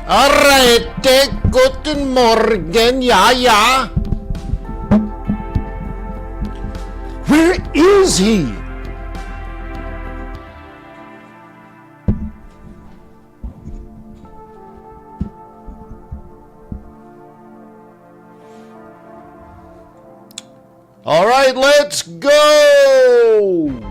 Alright, guten Morgen, ja. Where is he? All right, let's go.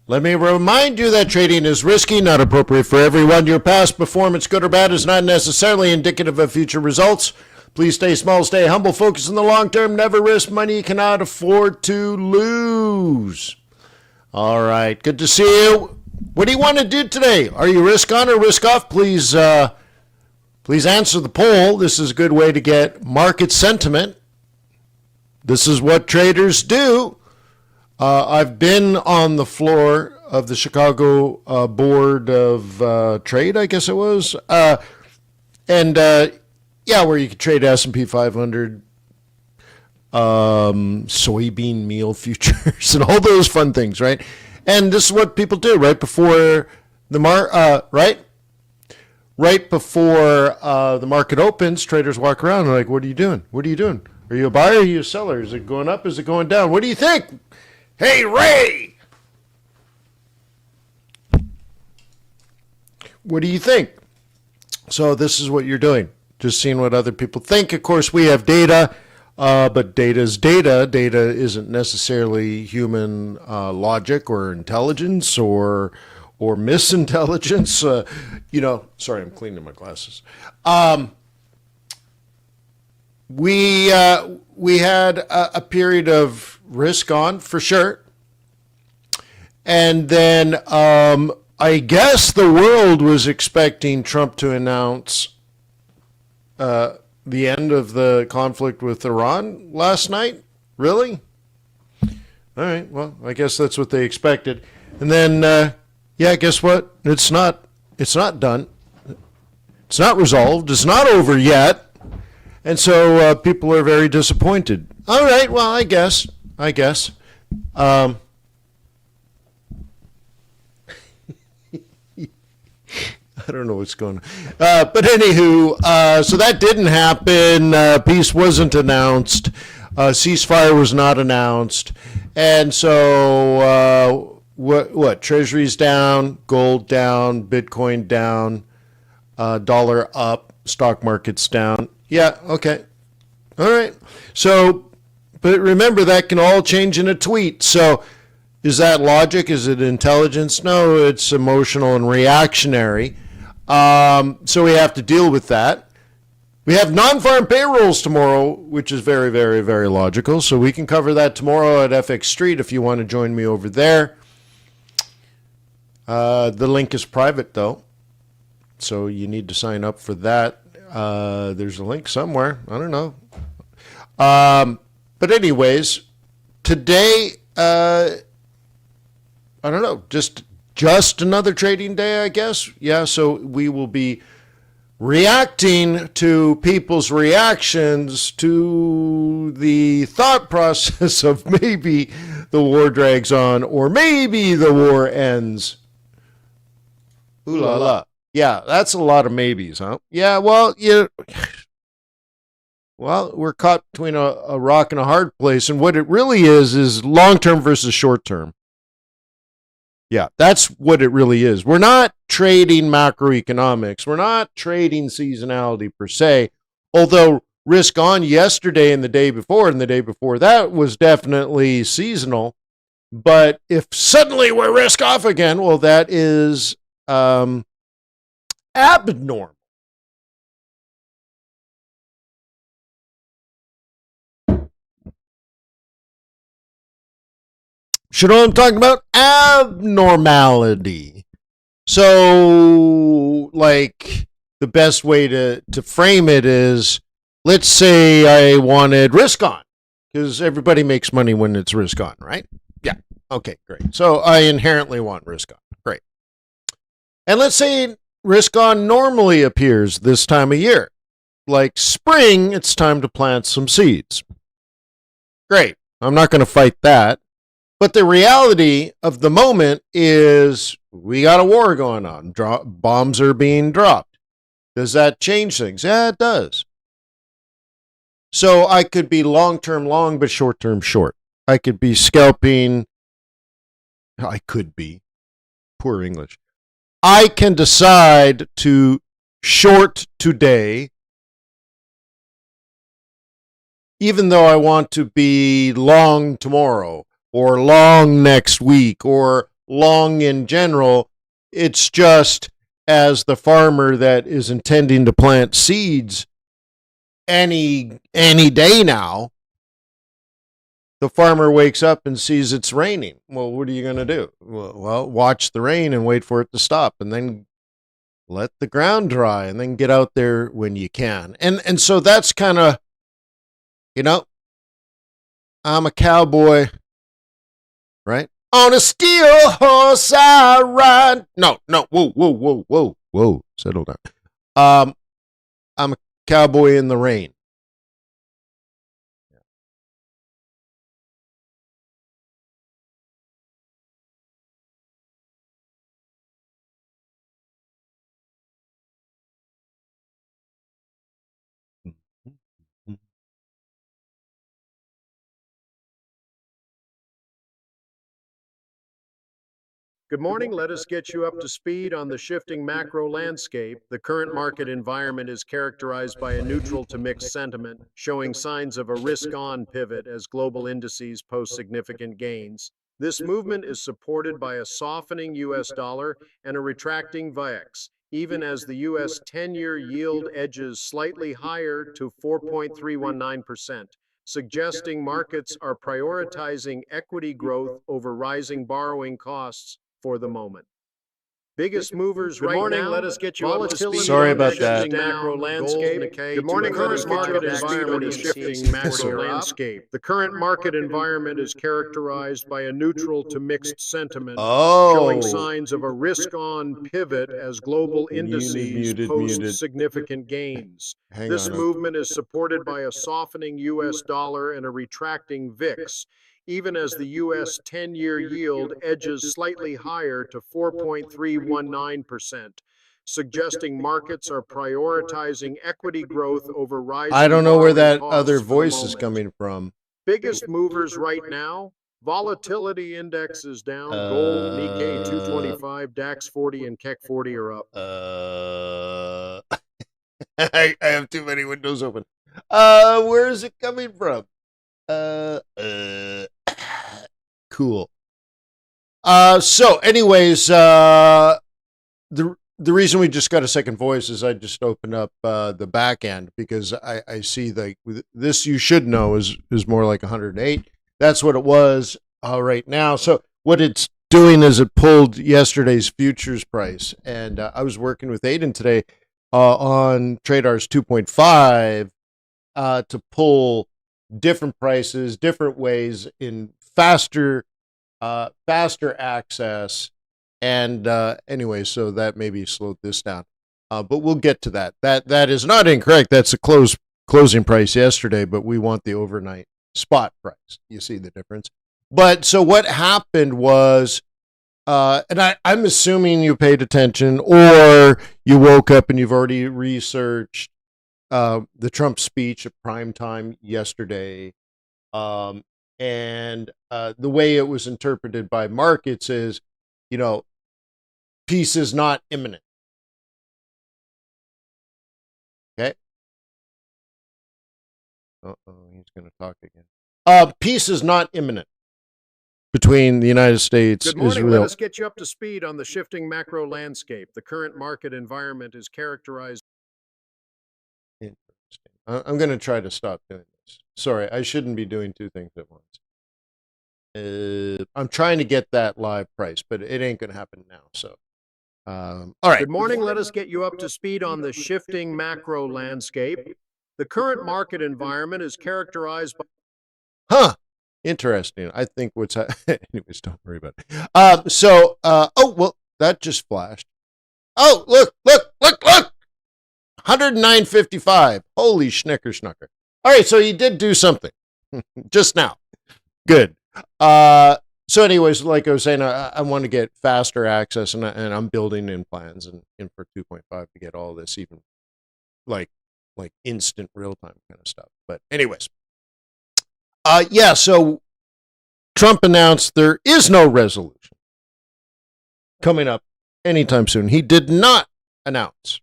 Let me remind you that trading is risky, not appropriate for everyone. Your past performance, good or bad, is not necessarily indicative of future results. Please stay small, stay humble, focus on the long term, never risk money you cannot afford to lose. All right, good to see you. What do you want to do today? Are you risk on or risk off? Please answer the poll. This is a good way to get market sentiment. This is what traders do. I've been on the floor of the Chicago Board of Trade, I guess it was, where you could trade S&P 500, soybean meal futures, and all those fun things, right? And this is what people do right before the right before the market opens. Traders walk around and are like, "What are you doing? What are you doing? Are you a buyer? Are you a seller? Is it going up? Is it going down? What do you think? Hey, Ray! What do you think?" So this is what you're doing. Just seeing what other people think. Of course, we have data, but data is data. Data isn't necessarily human logic or intelligence or misintelligence. Sorry, I'm cleaning my glasses. We had a period of risk on for sure. And then I guess the world was expecting Trump to announce the end of the conflict with Iran last night. Really? All right, well, I guess that's what they expected. And then, guess what? It's not done. It's not resolved. It's not over yet. And so people are very disappointed. All right, well, I guess. I don't know what's going on. But anywho, so that didn't happen. Peace wasn't announced. Ceasefire was not announced. And so what? Treasuries down, gold down, Bitcoin down, dollar up, stock market's down. Yeah, okay. All right. So, but remember, that can all change in a tweet. So is that logic? Is it intelligence? No, it's emotional and reactionary. So we have to deal with that. We have non-farm payrolls tomorrow, which is very, very, very logical. So we can cover that tomorrow at FX Street if you want to join me over there. The link is private, though, so you need to sign up for that. There's a link somewhere. I don't know. But anyways, today, I don't know, just another trading day, I guess. Yeah, so we will be reacting to people's reactions to the thought process of maybe the war drags on or maybe the war ends. Ooh la la. Yeah, that's a lot of maybes, huh? Yeah, well, we're caught between a rock and a hard place, and what it really is long-term versus short-term. Yeah, that's what it really is. We're not trading macroeconomics. We're not trading seasonality per se, although risk on yesterday and the day before that was definitely seasonal. But if suddenly we're risk off again, well, that is abnormal. Should know what I'm talking about? Abnormality. So, like, the best way to frame it is, let's say I wanted risk on, because everybody makes money when it's risk on, right? Yeah. Okay, great. So I inherently want risk on. Great. And let's say risk on normally appears this time of year. Like spring, it's time to plant some seeds. Great. I'm not going to fight that. But the reality of the moment is we got a war going on. Bombs are being dropped. Does that change things? Yeah, it does. So I could be long-term long, but short-term short. I could be scalping. I could be. Poor English. I can decide to short today, even though I want to be long tomorrow or long next week or long in general. It's just as the farmer that is intending to plant seeds any day now, the farmer wakes up and sees it's raining. Well, what are you going to do? Well, watch the rain and wait for it to stop, and then let the ground dry, and then get out there when you can. And so that's kind of, I'm a cowboy, right? On a steel horse I ride. No, whoa. Settle down. I'm a cowboy in the rain. Good morning. Let us get you up to speed on the shifting macro landscape. The current market environment is characterized by a neutral to mixed sentiment, showing signs of a risk-on pivot as global indices post significant gains. This movement is supported by a softening US dollar and a retracting VIX, even as the US 10-year yield edges slightly higher to 4.319%. Suggesting markets are prioritizing equity growth over rising borrowing costs for the moment. Biggest movers right now. Let us get you up to speed. Sorry about that. Macro landscape. Good morning. Current market environment is shifting macro landscape. The current market environment is characterized by a neutral to mixed sentiment, showing signs of a risk-on pivot as global indices post significant gains. This movement is supported by a softening US dollar and a retracting VIX, even as the US 10-year yield edges slightly higher to 4.319%, suggesting markets are prioritizing equity growth over rising. I don't know where that other voice is coming from. Biggest movers right now. Volatility index is down. Gold, Nikkei 225, DAX 40, and Keck 40 are up. I have too many windows open. Where is it coming from? Cool. So anyways, the reason we just got a second voice is I just opened up the back end because I see this, you should know, is more like 108. That's what it was right now. So what it's doing is it pulled yesterday's futures price, and I was working with Aiden today on TradeR's 2.5 to pull different prices, different ways in faster access. And anyway, so that maybe slowed this down. But we'll get to that. That is not incorrect. That's a closing price yesterday, but we want the overnight spot price. You see the difference. But so what happened was, and I'm assuming you paid attention, or you woke up and you've already researched the Trump speech at prime time yesterday. And the way it was interpreted by markets is, peace is not imminent. Okay. He's going to talk again. Peace is not imminent between the United States, Good morning. Israel. Let us get you up to speed on the shifting macro landscape. The current market environment is characterized. Interesting. I'm going to try to stop doing this. Sorry, I shouldn't be doing two things at once. I'm trying to get that live price, but it ain't going to happen now. So All right. Good morning. Let us get you up to speed on the shifting macro landscape. The current market environment is characterized by Huh. Interesting. I think anyways, don't worry about it. Oh, well, that just flashed. Oh, look. 109.55. Holy schnicker. All right, so he did do something just now. Good. So anyways, like I was saying, I want to get faster access, and I'm building in plans and in for 2.5 to get all this even like instant real time kind of stuff. But anyways, yeah. So Trump announced there is no resolution coming up anytime soon. He did not announce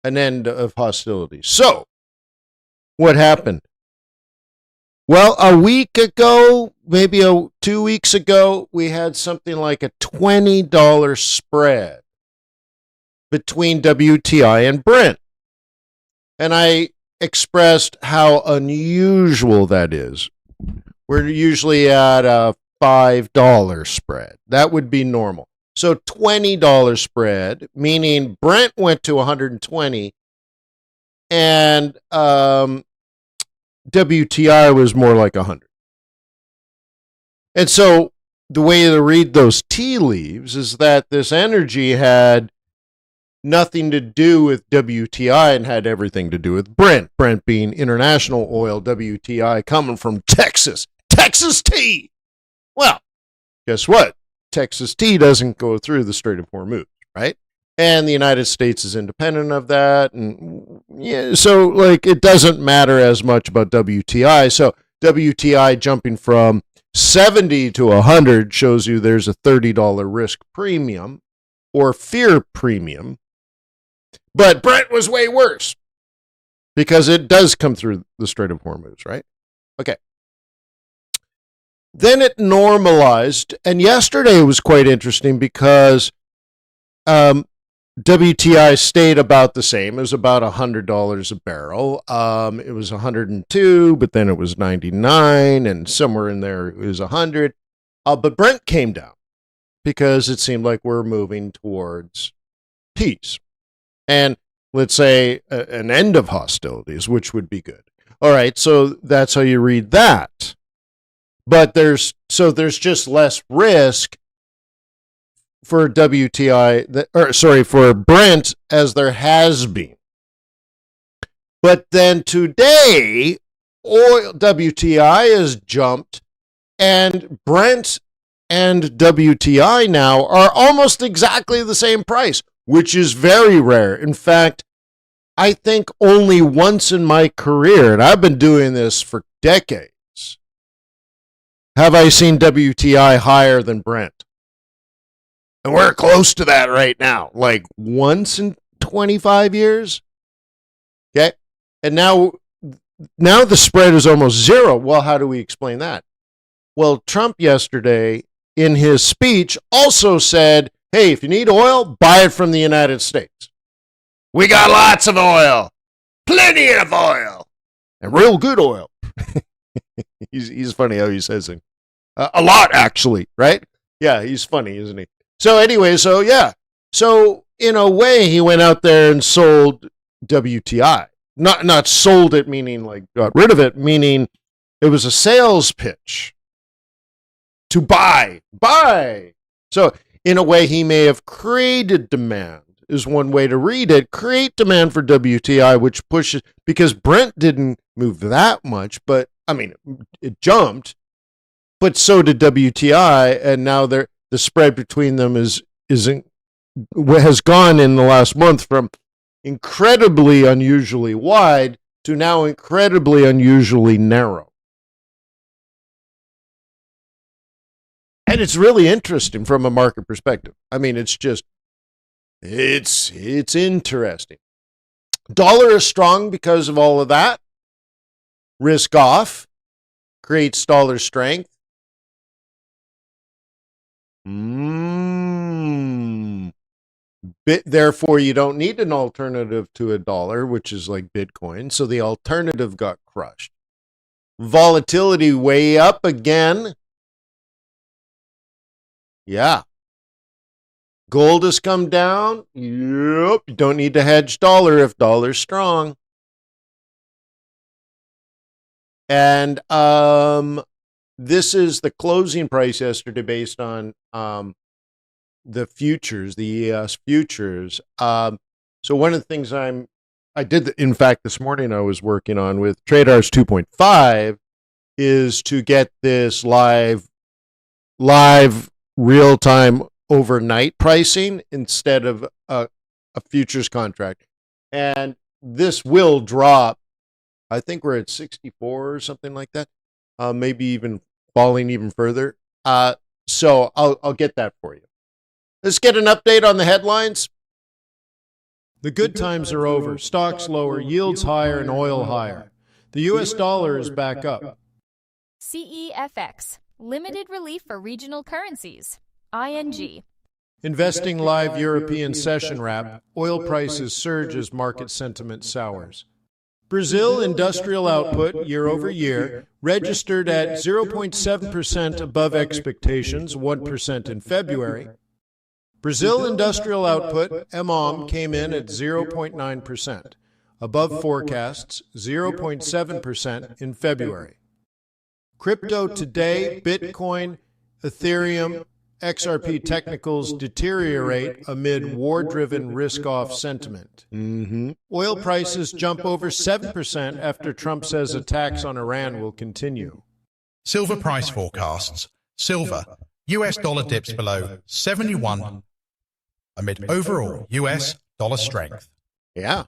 an end of hostilities. So what happened? Well, a week ago, maybe 2 weeks ago, we had something like a $20 spread between WTI and Brent. And I expressed how unusual that is. We're usually at a $5 spread. That would be normal. So $20 spread, meaning Brent went to 120 and WTI was more like 100. And so the way to read those tea leaves is that this energy had nothing to do with WTI and had everything to do with Brent. Brent being international oil, WTI coming from Texas. Texas tea! Well, guess what? Texas tea doesn't go through the Strait of Hormuz, right? And the United States is independent of that. And yeah, so like it doesn't matter as much about WTI. So WTI jumping from 70 to 100 shows you there's a $30 risk premium or fear premium. But Brent was way worse because it does come through the Strait of Hormuz, right? Okay. Then it normalized. And yesterday was quite interesting because WTI stayed about the same. It was about $100 a barrel. It was 102, but then it was 99, and somewhere in there it was 100. But Brent came down because it seemed like we're moving towards peace. And let's say an end of hostilities, which would be good. All right, so that's how you read that. But there's just less risk for WTI, for Brent as there has been. But then today, oil WTI has jumped, and Brent and WTI now are almost exactly the same price, which is very rare. In fact, I think only once in my career, and I've been doing this for decades, have I seen WTI higher than Brent. And we're close to that right now, like once in 25 years. Okay. And now the spread is almost zero. Well, how do we explain that? Well, Trump yesterday in his speech also said, hey, if you need oil, buy it from the United States. We got lots of oil, plenty of oil, and real good oil. He's funny how he says it. A lot, actually, right? Yeah, he's funny, isn't he? So anyway, so in a way, he went out there and sold WTI. Not sold it, meaning like got rid of it, meaning it was a sales pitch to buy. So in a way, he may have created demand, is one way to read it. Create demand for WTI, which pushes, because Brent didn't move that much, but I mean, it jumped, but so did WTI, and now the spread between them has gone in the last month from incredibly unusually wide to now incredibly unusually narrow. And it's really interesting from a market perspective. I mean, it's interesting. Dollar is strong because of all of that. Risk off creates dollar strength. Therefore, you don't need an alternative to a dollar, which is like Bitcoin. So the alternative got crushed. Volatility way up again. Yeah. Gold has come down. Yep. You don't need to hedge dollar if dollar's strong. And this is the closing price yesterday based on the futures, the ES futures. So one of the things I did, in fact, this morning I was working on with TradeR's 2.5 is to get this live real-time overnight pricing instead of a futures contract. And this will drop. I think we're at 64 or something like that. Maybe even falling even further. So I'll get that for you. Let's get an update on the headlines. The good times are over. Stocks lower, yields higher, and oil higher. The U.S. dollar is back up. CEFX, limited relief for regional currencies. ING. Investing live European session wrap. Oil prices surge as market sentiment sours. Brazil industrial output year over year registered at 0.7% above expectations, 1% in February. Brazil industrial output, MOM, came in at 0.9%, above forecasts, 0.7% in February. Crypto today, Bitcoin, Ethereum, XRP technicals deteriorate amid war-driven risk-off sentiment. Oil prices jump over 7% after Trump says attacks on Iran will continue. Silver price forecasts. Silver, US dollar dips below 71 amid overall US dollar strength. Yeah.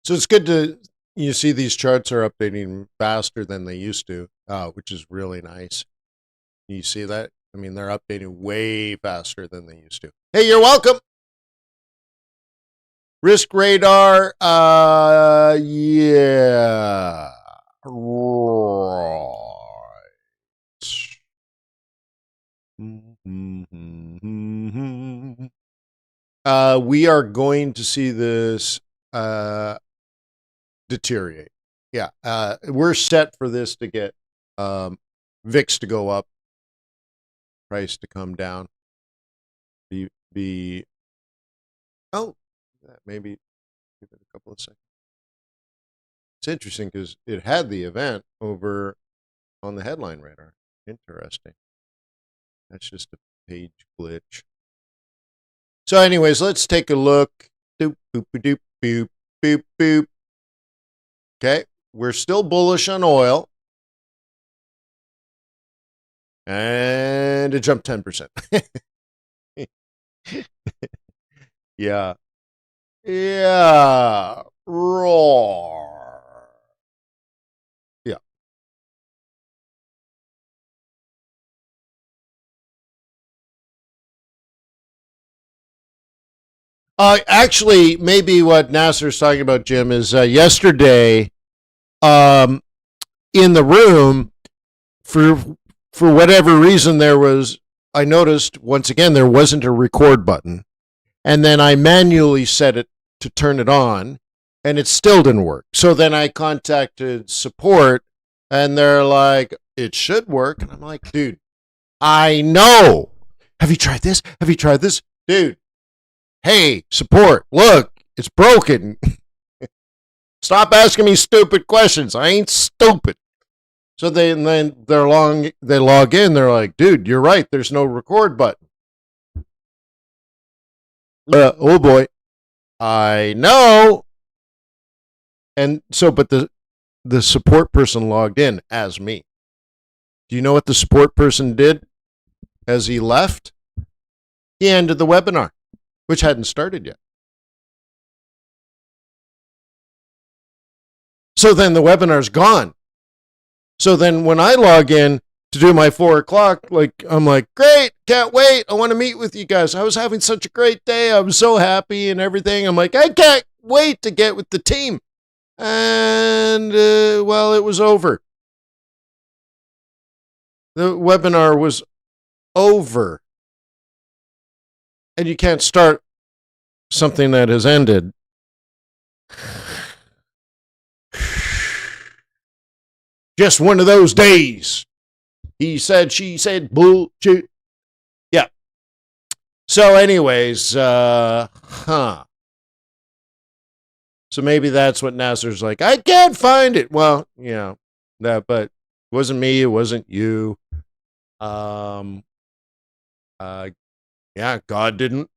So it's good to, you see these charts are updating faster than they used to, which is really nice. You see that? I mean, they're updating way faster than they used to. Hey, you're welcome. Risk radar, yeah. Right. We are going to see this deteriorate. Yeah, we're set for this to get VIX to go up, price to come down. Maybe give it a couple of seconds. It's interesting because it had the event over on the headline radar. Interesting. That's just a page glitch. So anyways, let's take a look. Doop, boop, doop, boop, boop, boop. Okay, we're still bullish on oil. And it jumped 10%. Yeah. Yeah. Roar. Yeah. Actually, maybe what Nasser's talking about, Jim, is yesterday in the room, for whatever reason, I noticed, once again, there wasn't a record button. And then I manually set it to turn it on, and it still didn't work. So then I contacted support, and they're like, it should work. And I'm like, dude, I know. Have you tried this? Have you tried this? Dude, hey, support, look, it's broken. Stop asking me stupid questions. I ain't stupid. So then they log in. They're like, dude, you're right. There's no record button. Oh boy, I know. And so, but the support person logged in as me. Do you know what the support person did as he left? He ended the webinar, which hadn't started yet. So then the webinar's gone. So then when I log in to do my 4 o'clock, I'm like, great, can't wait. I want to meet with you guys. I was having such a great day. I was so happy and everything. I'm like, I can't wait to get with the team. And, well, it was over. The webinar was over. And you can't start something that has ended. Just one of those days. He said, she said, bullshit. Yeah. So anyways, So maybe that's what Nasser's like, I can't find it. Well, but it wasn't me, it wasn't you. God didn't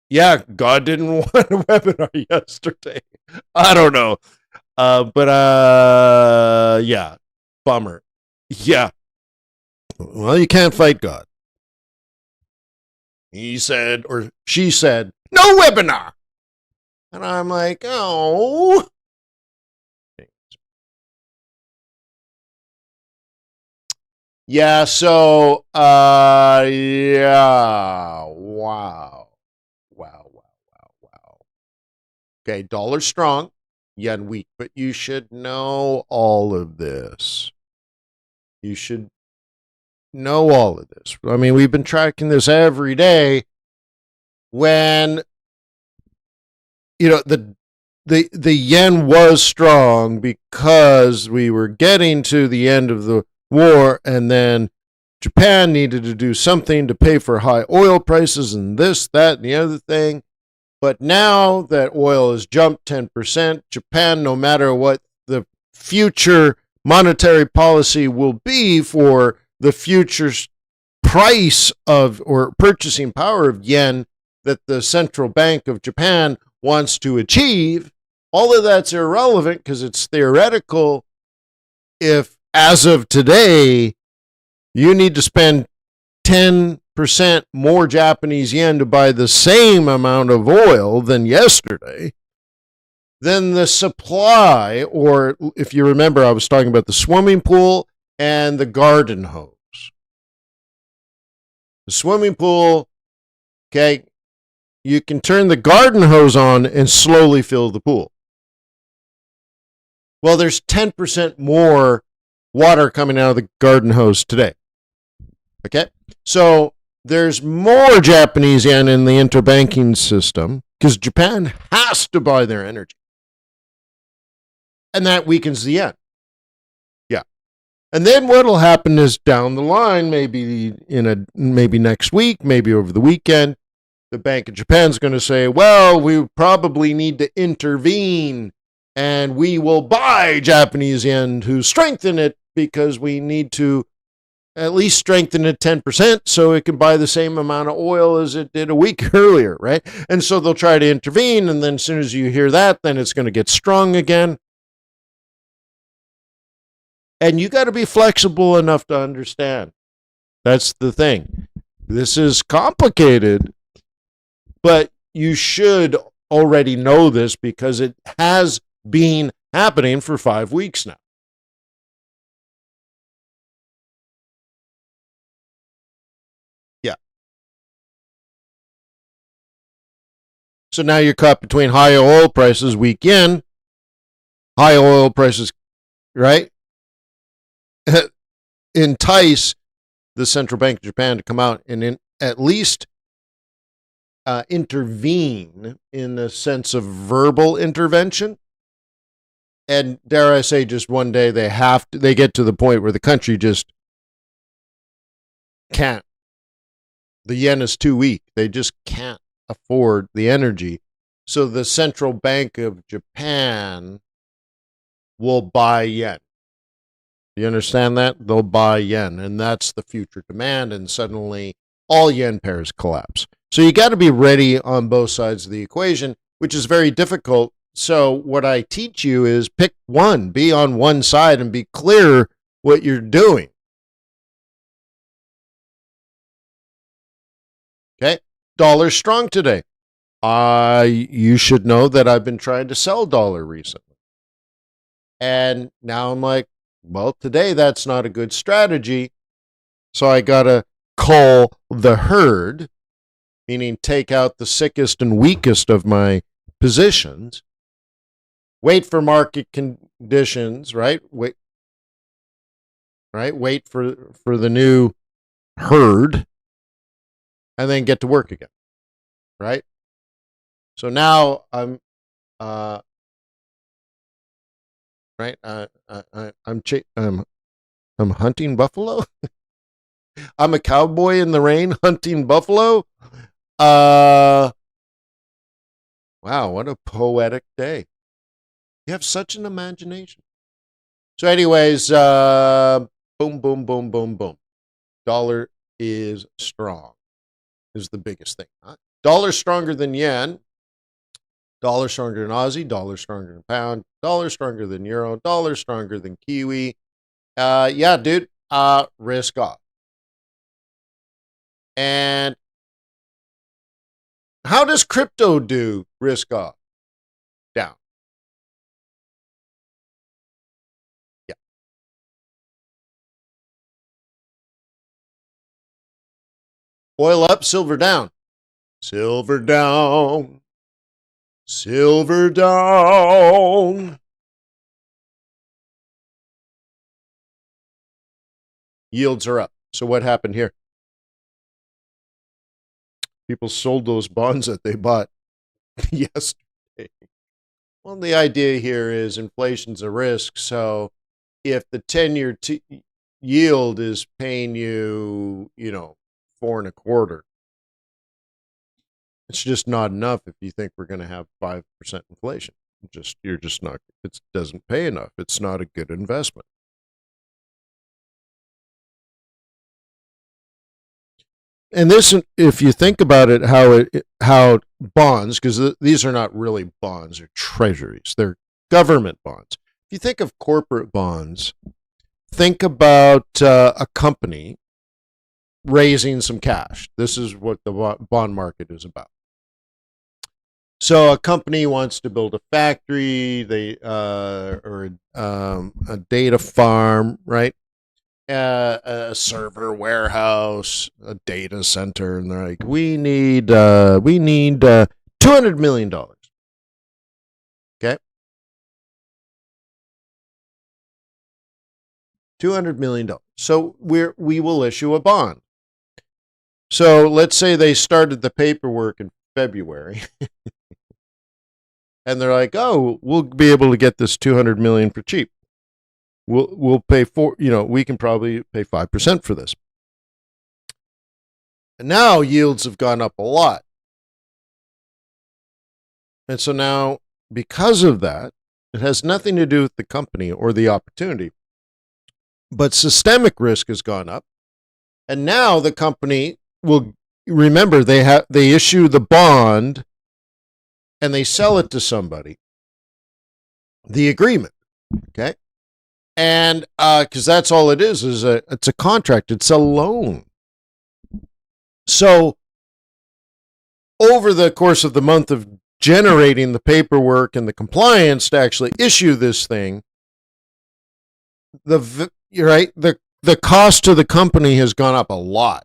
want a webinar yesterday. I don't know. Yeah, bummer. Yeah. Well, you can't fight God. He said, or she said, no webinar. And I'm like, oh. Yeah, so, yeah, wow. Okay, dollar strong, yen weak, but you should know all of this. You should know all of this. I mean, we've been tracking this every day when, the yen was strong because we were getting to the end of the war, and then Japan needed to do something to pay for high oil prices and this, that, and the other thing. But now that oil has jumped 10%, Japan, no matter what the future monetary policy will be for the future price of or purchasing power of yen that the Central Bank of Japan wants to achieve, all of that's irrelevant because it's theoretical. If, as of today, you need to spend 10% more Japanese yen to buy the same amount of oil than yesterday, then the supply, or if you remember, I was talking about the swimming pool and the garden hose. The swimming pool, okay, you can turn the garden hose on and slowly fill the pool. Well, there's 10% more water coming out of the garden hose today. Okay? So there's more Japanese yen in the interbanking system because Japan has to buy their energy. And that weakens the yen. Yeah. And then what'll happen is down the line, maybe next week, maybe over the weekend, the Bank of Japan's going to say, well, we probably need to intervene and we will buy Japanese yen to strengthen it because we need to at least strengthen it 10% so it can buy the same amount of oil as it did a week earlier, right? And so they'll try to intervene, and then as soon as you hear that, then it's going to get strong again. And you got to be flexible enough to understand. That's the thing. This is complicated, but you should already know this because it has been happening for 5 weeks now. Yeah. So now you're caught between high oil prices, weak yen, high oil prices, right? Entice the Central Bank of Japan to come out and at least intervene in a sense of verbal intervention. And dare I say, just one day they get to the point where the country just can't. The yen is too weak. They just can't afford the energy. So the Central Bank of Japan will buy yen. You understand that? They'll buy yen, and that's the future demand, and suddenly all yen pairs collapse. So you got to be ready on both sides of the equation, which is very difficult. So what I teach you is pick one, be on one side, and be clear what you're doing. Okay? Dollar strong today. You should know that I've been trying to sell dollar recently. And now I'm like, well, today that's not a good strategy. So I got to cull the herd, meaning take out the sickest and weakest of my positions. Wait for market conditions, right? Wait for the new herd, and then get to work again, right? So now I'm I'm hunting buffalo. I'm a cowboy in the rain hunting buffalo. Wow, what a poetic day. You have such an imagination. So anyways, boom, boom, boom, boom, boom. Dollar is strong is the biggest thing. Dollar stronger than yen. Dollar stronger than Aussie. Dollar stronger than pound. Dollar stronger than euro. Dollar stronger than Kiwi. Yeah, dude. Risk off. And how does crypto do risk off? Down. Yeah. Oil up, silver down. Silver down. Silver down. Yields are up. So what happened here? People sold those bonds that they bought yesterday. Well, the idea here is inflation's a risk. So if the 10-year yield is paying you, 4.25, it's just not enough if you think we're going to have 5% inflation. You're just not, it doesn't pay enough. It's not a good investment. And this, if you think about it, how bonds, because these are not really bonds, they're treasuries, they're government bonds. If you think of corporate bonds, think about a company raising some cash. This is what the bond market is about. So a company wants to build a factory, or a data farm, right? A server warehouse, a data center, and they're like, we need $200 million. Okay, $200 million. So we will issue a bond. So let's say they started the paperwork in February, and they're like, oh, we'll be able to get this $200 million for cheap. We'll pay we can probably pay 5% for this. And now yields have gone up a lot. And so now, because of that, it has nothing to do with the company or the opportunity, but systemic risk has gone up. And now the company will remember they issue the bond and they sell it to somebody. The agreement, okay? And because that's all it is it's a contract. It's a loan. So over the course of the month of generating the paperwork and the compliance to actually issue this thing, the cost to the company has gone up a lot.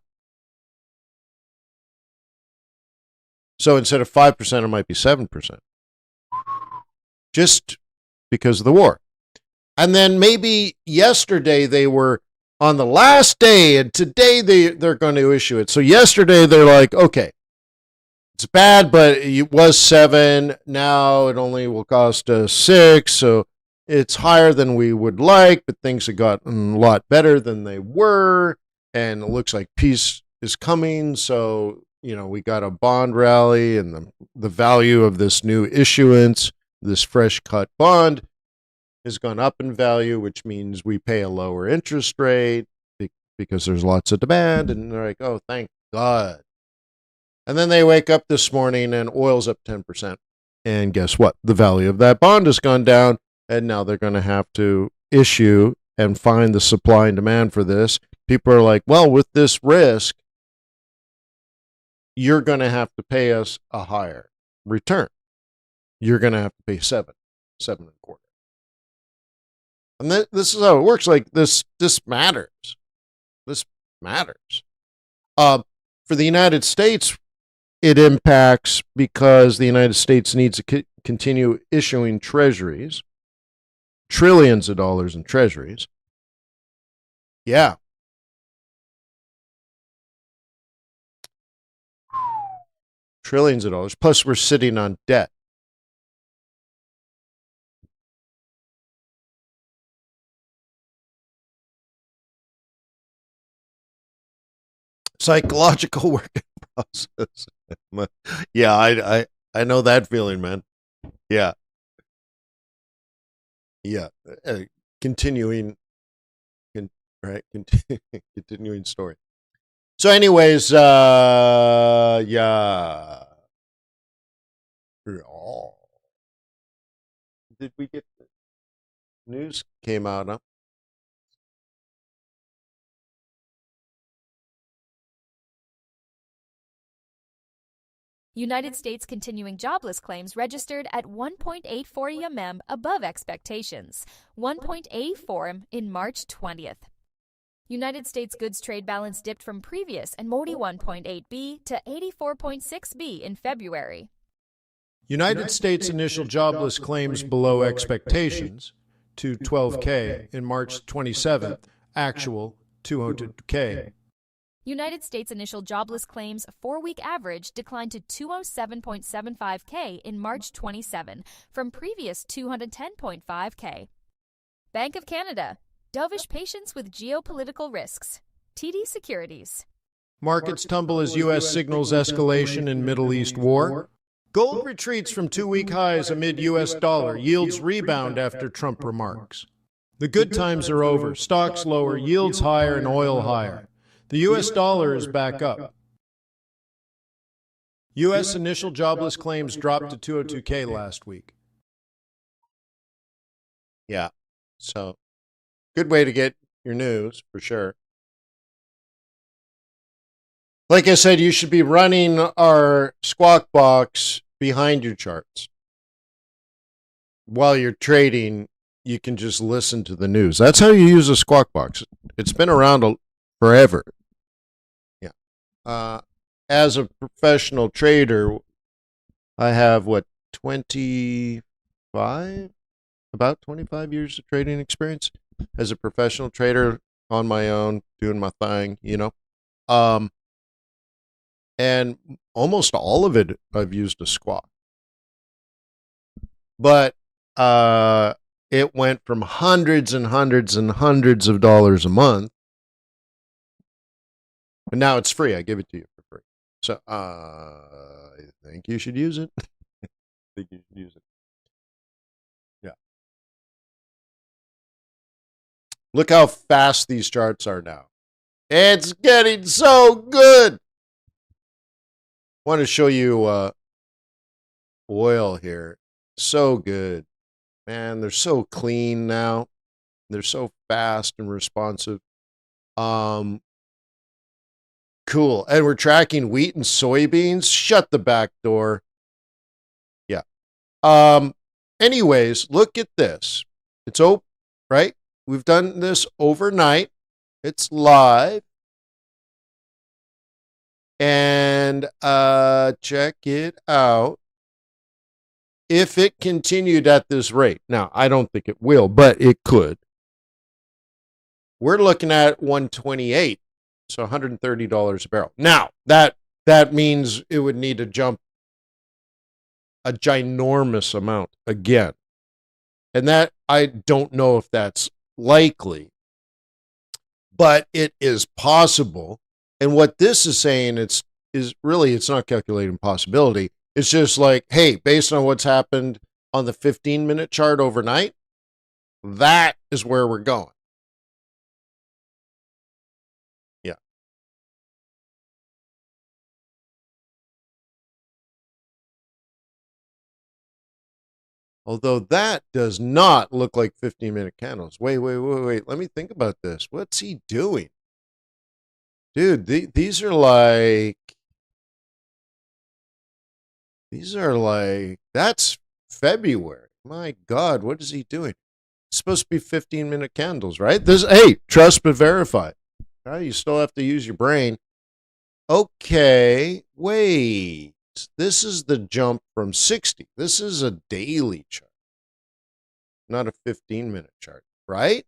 So instead of 5%, it might be 7%. Just because of the war. And then maybe yesterday they were on the last day, and today they're going to issue it. So yesterday they're like, okay, it's bad, but it was 7. Now it only will cost us 6. So it's higher than we would like, but things have gotten a lot better than they were. And it looks like peace is coming. So, we got a bond rally, and the value of this new issuance, this fresh cut bond, has gone up in value, which means we pay a lower interest rate because there's lots of demand. And they're like, oh, thank God. And then they wake up this morning and oil's up 10%. And guess what? The value of that bond has gone down. And now they're going to have to issue and find the supply and demand for this. People are like, well, with this risk, you're going to have to pay us a higher return. You're going to have to pay 7.25. And this is how it works. Like this matters. This matters. For the United States, it impacts because the United States needs to continue issuing treasuries, trillions of dollars in treasuries. Yeah. Trillions of dollars. Plus, we're sitting on debt. Psychological work in process. Yeah, I know that feeling, man. Yeah, yeah. Continuing, right? Continuing story. So, anyways, yeah. Oh. Did we get the news came out? Huh? United States continuing jobless claims registered at 1.84 mm above expectations, 1.84 in March 20th. United States goods trade balance dipped from previous and 41.8B to 84.6B in February. United States initial jobless claims below expectations, 212K in March 27th, actual 202K. United States initial jobless claims 4-week average declined to 207.75K in March 27 from previous 210.5K. Bank of Canada, dovish patience with geopolitical risks. TD Securities. Markets tumble as U.S. signals escalation in Middle East war. Gold retreats from 2-week highs amid U.S. dollar. Yields rebound after Trump remarks. The good times are over. Stocks lower, yields higher, and oil higher. The U.S. dollar is back up. U.S. initial jobless claims dropped to 202K last week. Yeah, so good way to get your news, for sure. Like I said, you should be running our Squawk Box behind your charts. While you're trading, you can just listen to the news. That's how you use a Squawk Box. It's been around forever. Yeah. As a professional trader, I have, 25? About 25 years of trading experience as a professional trader on my own, doing my thing, and almost all of it I've used a squawk. But it went from hundreds and hundreds and hundreds of dollars a month, and now it's free. I give it to you for free. So I think you should use it. I think you should use it. Yeah. Look how fast these charts are now. It's getting so good. I want to show you oil here. So good. Man, they're so clean now. They're so fast and responsive. Cool. And we're tracking wheat and soybeans. Shut the back door. Yeah. Anyways, look at this. It's open, right? We've done this overnight. It's live. And check it out. If it continued at this rate, now I don't think it will, but it could. We're looking at 128, so $130 a barrel. Now that means it would need to jump a ginormous amount again, and that I don't know if that's likely, but it is possible. And what this is saying, it's not calculating possibility. It's just like, hey, based on what's happened on the 15-minute chart overnight, that is where we're going. Yeah. Although that does not look like 15-minute candles. Wait. Let me think about this. What's he doing? Dude, these are like, that's February. My God, what is he doing? It's supposed to be 15-minute candles, right? Hey, trust but verify. You still have to use your brain. Okay, wait. This is the jump from 60. This is a daily chart, not a 15-minute chart, right?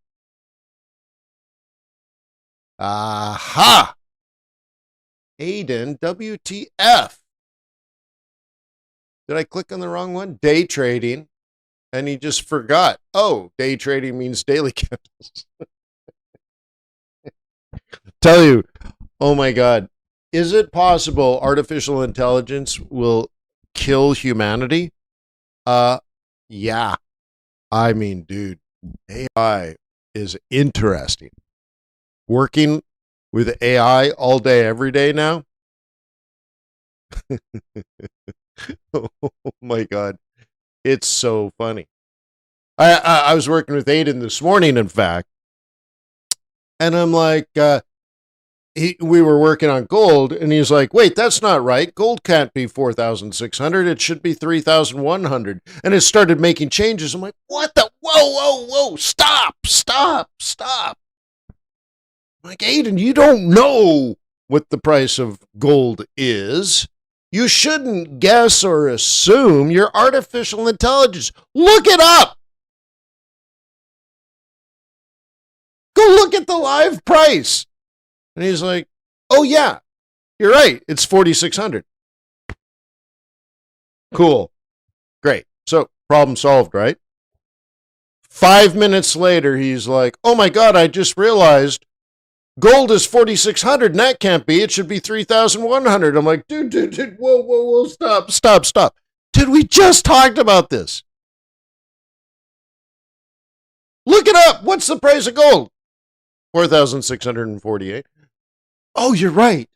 Aha! Aiden, WTF. Did I click on the wrong one? Day trading. And he just forgot. Oh, day trading means daily candles. Tell you, oh my God. is it possible artificial intelligence will kill humanity? Yeah. I mean, dude, AI is interesting. Working with AI all day, every day now. Oh my God. It's so funny. I was working with Aiden this morning, in fact, and I'm like, we were working on gold, and he's like, wait, that's not right. Gold can't be 4,600. It should be 3,100. And it started making changes. I'm like, what the? Whoa, whoa, whoa. Stop, stop, stop. I'm like, Aiden, you don't know what the price of gold is. You shouldn't guess or assume. You're artificial intelligence. Look it up. Go look at the live price. And he's like, oh, yeah, you're right. It's 4,600. Cool. Great. So problem solved, right? 5 minutes later, he's like, oh, my God, I just realized gold is 4,600, and that can't be. It should be 3,100. I'm like, dude, whoa, whoa, whoa, stop, stop, stop. Dude, we just talked about this. Look it up. What's the price of gold? 4,648. Oh, you're right.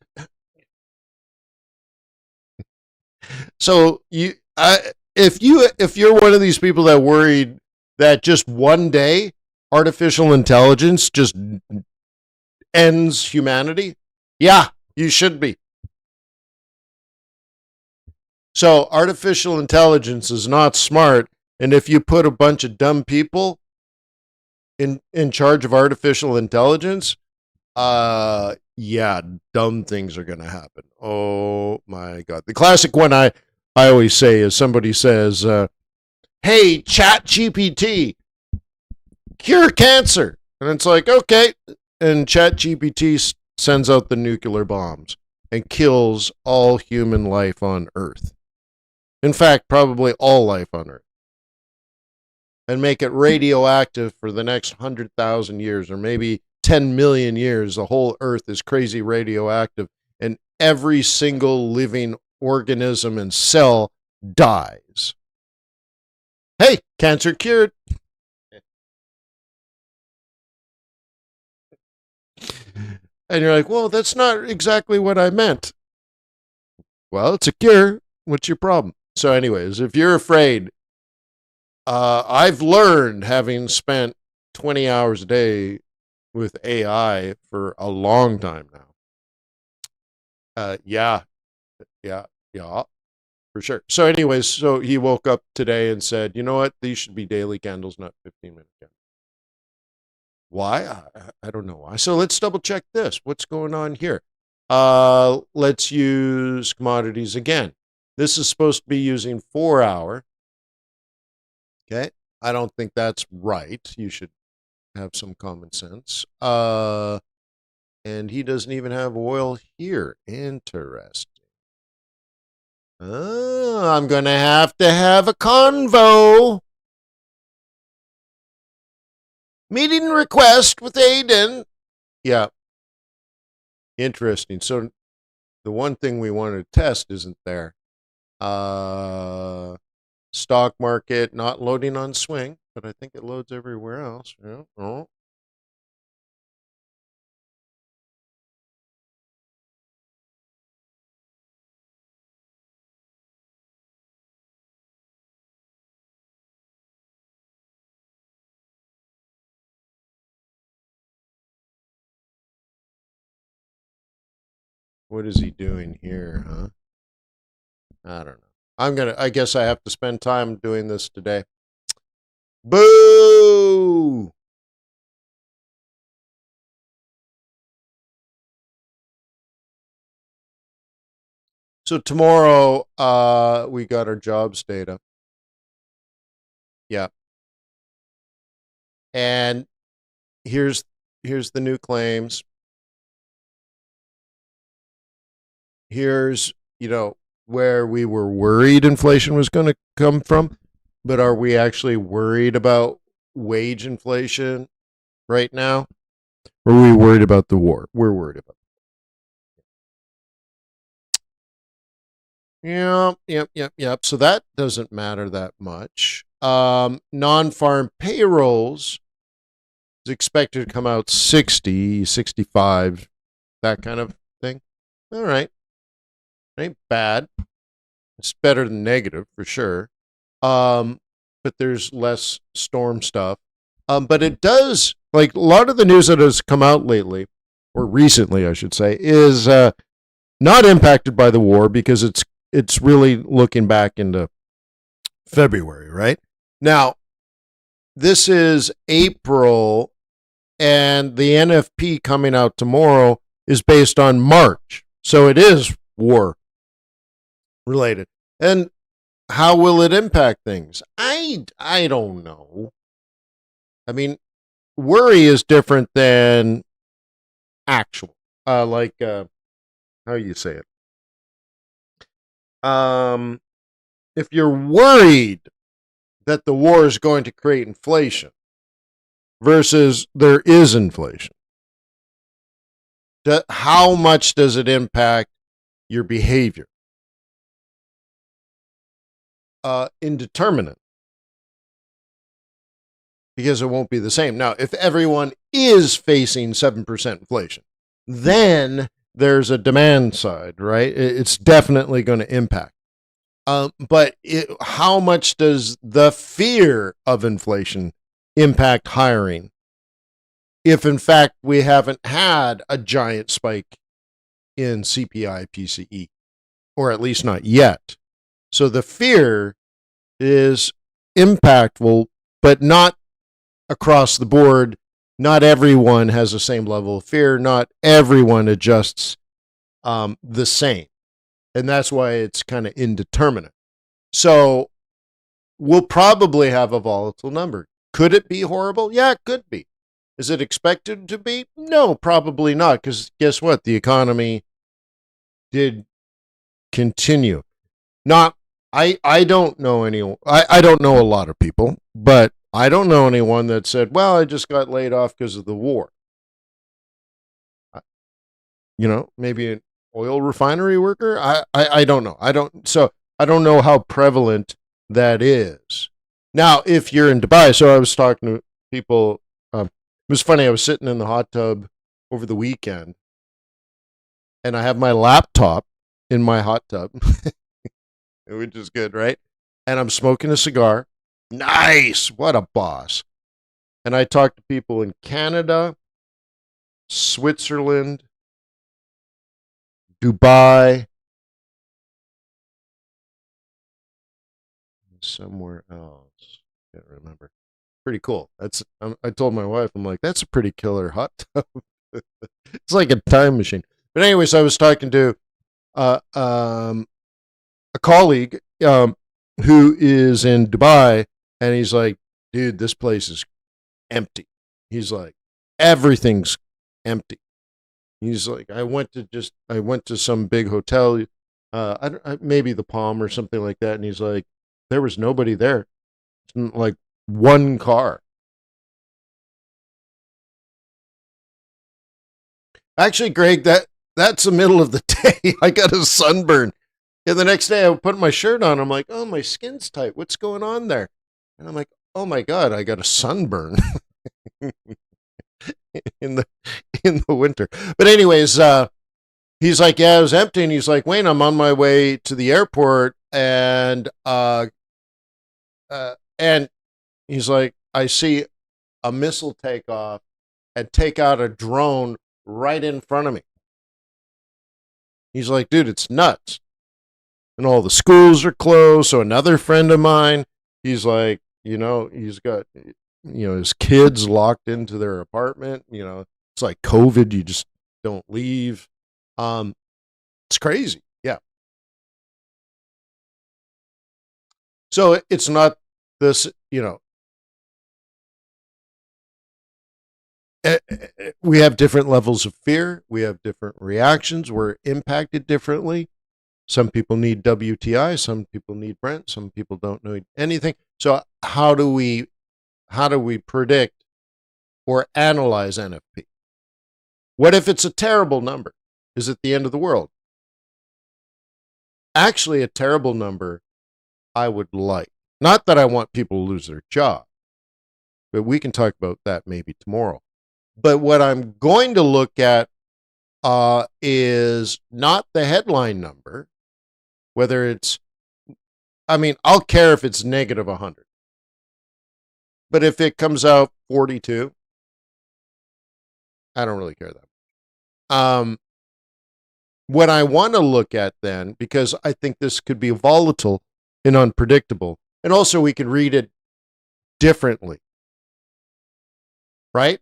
So if you're one of these people that worried that just one day artificial intelligence just ends humanity, yeah, you should be. So artificial intelligence is not smart, and if you put a bunch of dumb people in charge of artificial intelligence, yeah, dumb things are going to happen. Oh my God. The classic one I always say is somebody says, hey, Chat GPT, cure cancer. And it's like, okay. And Chat GPT sends out the nuclear bombs and kills all human life on Earth. In fact, probably all life on Earth. And make it radioactive for the next 100,000 years, or maybe 10 million years. The whole Earth is crazy radioactive, and every single living organism and cell dies. Hey, cancer cured. And you're like, well, that's not exactly what I meant. Well, it's a cure. What's your problem? So anyways, if you're afraid, I've learned, having spent 20 hours a day with AI for a long time now. Yeah, for sure. So anyways, so he woke up today and said, you know what? These should be daily candles, not 15-minute candles. Why? I don't know why. So let's double check this. What's going on here? Let's use commodities again. This is supposed to be using 4 hour. Okay. I don't think that's right. You should have some common sense. And he doesn't even have oil here. Interesting. I'm going to have a convo. Meeting request with Aiden. Yeah. Interesting. So the one thing we wanted to test isn't there. Stock market not loading on swing, but I think it loads everywhere else. Yeah. Oh. What is he doing here, huh? I don't know. I guess I have to spend time doing this today. Boo! So tomorrow, we got our jobs data. Yeah. And here's the new claims. Here's, where we were worried inflation was going to come from. But are we actually worried about wage inflation right now? Or are we worried about the war? We're worried about it. Yep. So that doesn't matter that much. Non-farm payrolls is expected to come out 60, 65, that kind of thing. All right. Ain't bad. It's better than negative for sure. But there's less storm stuff. But it does, like a lot of the news that has come out lately, or recently, I should say, is not impacted by the war because it's really looking back into February, right? Now, this is April, and the NFP coming out tomorrow is based on March. So it is war related. And how will it impact things? I don't know. I mean, worry is different than actual. How you say it? If you're worried that the war is going to create inflation versus there is inflation, how much does it impact your behavior? Indeterminate. Because it won't be the same. Now, if everyone is facing 7% inflation, then there's a demand side, right? It's definitely going to impact. But how much does the fear of inflation impact hiring if, in fact, we haven't had a giant spike in CPI, PCE, or at least not yet? So the fear is impactful, but not across the board. Not everyone has the same level of fear. Not everyone adjusts the same. And that's why it's kind of indeterminate. So we'll probably have a volatile number. Could it be horrible? Yeah, it could be. Is it expected to be? No, probably not. Because guess what? The economy did continue. Not, I don't know anyone. I don't know a lot of people, but I don't know anyone that said, well, I just got laid off because of the war. Maybe an oil refinery worker. I don't know. I don't know how prevalent that is. Now, if you're in Dubai, so I was talking to people. It was funny. I was sitting in the hot tub over the weekend, and I have my laptop in my hot tub, which is good, right? And I'm smoking a cigar. Nice. What a boss. And I talked to people in Canada, Switzerland, Dubai, somewhere else. Can't remember. Pretty cool. I told my wife, I'm like, that's a pretty killer hot tub. It's like a time machine. But anyways, I was talking to a colleague who is in Dubai, and he's like, dude, this place is empty. He's like, everything's empty. He's like, I went to some big hotel, maybe the Palm or something like that, and he's like, there was nobody there, like one car. Actually, Greg, that's the middle of the day. I got a sunburn. And the next day I put my shirt on. I'm like, oh, my skin's tight. What's going on there? And I'm like, oh my God, I got a sunburn in the winter. But anyways, he's like, yeah, it was empty. And he's like, Wayne, I'm on my way to the airport, and he's like, I see a missile take off and take out a drone right in front of me. He's like, dude, it's nuts. And all the schools are closed. So another friend of mine, he's like, he's got, his kids locked into their apartment. It's like COVID. You just don't leave. It's crazy. Yeah. So it's not this, we have different levels of fear. We have different reactions. We're impacted differently. Some people need WTI. Some people need Brent. Some people don't need anything. So how do we predict or analyze NFP? What if it's a terrible number? Is it the end of the world? actually a terrible number I would like. Not that I want people to lose their job, but we can talk about that maybe tomorrow. But what I'm going to look at is not the headline number, whether it's, I'll care if it's negative 100. But if it comes out 42, I don't really care that. What I want to look at then, because I think this could be volatile and unpredictable, and also we could read it differently, right?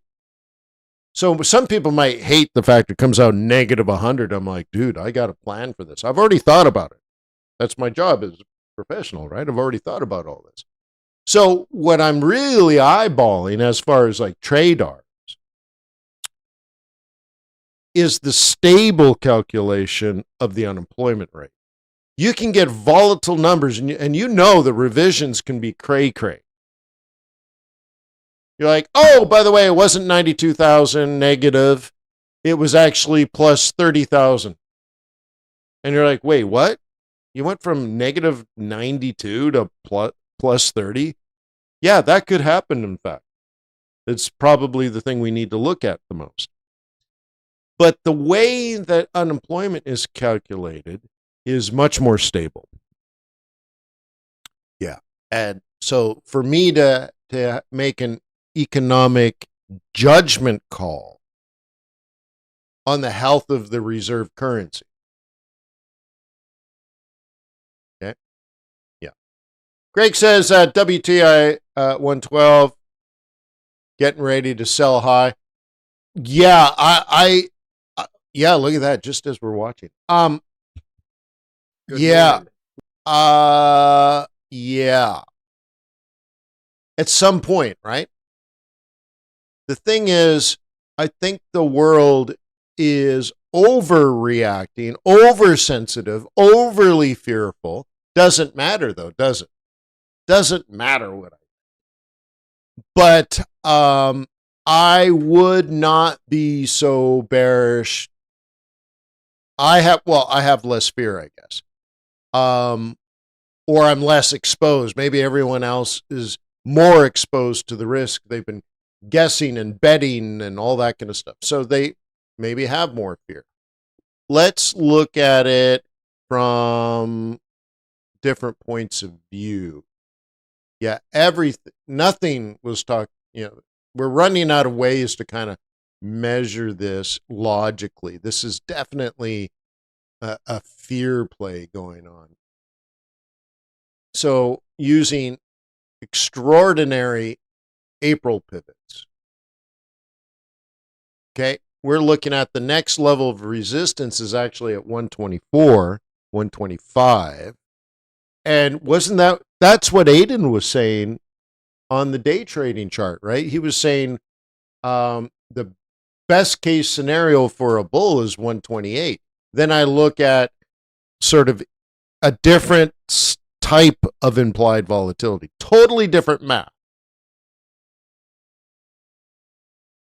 So some people might hate the fact it comes out negative 100. I'm like, dude, I got a plan for this. I've already thought about it. That's my job as a professional, right? I've already thought about all this. So what I'm really eyeballing as far as like trade arms is the stable calculation of the unemployment rate. You can get volatile numbers, and you know the revisions can be cray-cray. You're like, oh, by the way, it wasn't 92,000 negative. It was actually plus 30,000. And you're like, wait, what? You went from negative 92 to plus 30? Yeah, that could happen, in fact. It's probably the thing we need to look at the most. But the way that unemployment is calculated is much more stable. Yeah. And so for me to make an economic judgment call on the health of the reserve currency. Okay. Yeah. Greg says WTI 112 getting ready to sell high. Yeah, yeah, look at that just as we're watching. Good Yeah. morning. Yeah. At some point, right? The thing is, I think the world is overreacting, oversensitive, overly fearful. Doesn't matter though, does it? Doesn't matter what I think. But I would not be so bearish. I have less fear, I guess. Or I'm less exposed. Maybe everyone else is more exposed to the risk. They've been guessing and betting and all that kind of stuff. So they maybe have more fear. Let's look at it from different points of view. Yeah, nothing was talked, we're running out of ways to kind of measure this logically. This is definitely a fear play going on. So using extraordinary April pivots. Okay, we're looking at the next level of resistance is actually at 124, 125. And that's what Aiden was saying on the day trading chart, right? He was saying the best case scenario for a bull is 128. Then I look at sort of a different type of implied volatility, totally different math.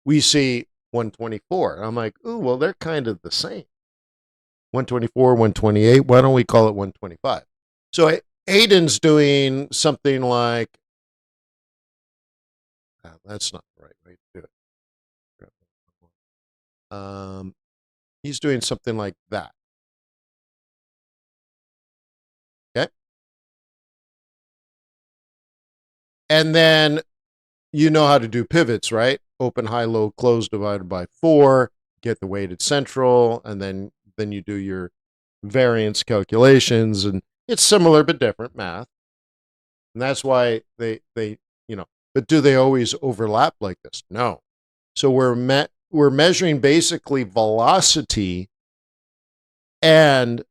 We see 124. I'm like, ooh, well, they're kind of the same. 124, 128. Why don't we call it 125? So Aiden's doing something like, that's not the right way to do it. He's doing something like that. Okay. And then you know how to do pivots, right? Open, high, low, close divided by 4, get the weighted central, and then you do your variance calculations, and it's similar but different math. And that's why they but do they always overlap like this? No. So we're measuring basically velocity and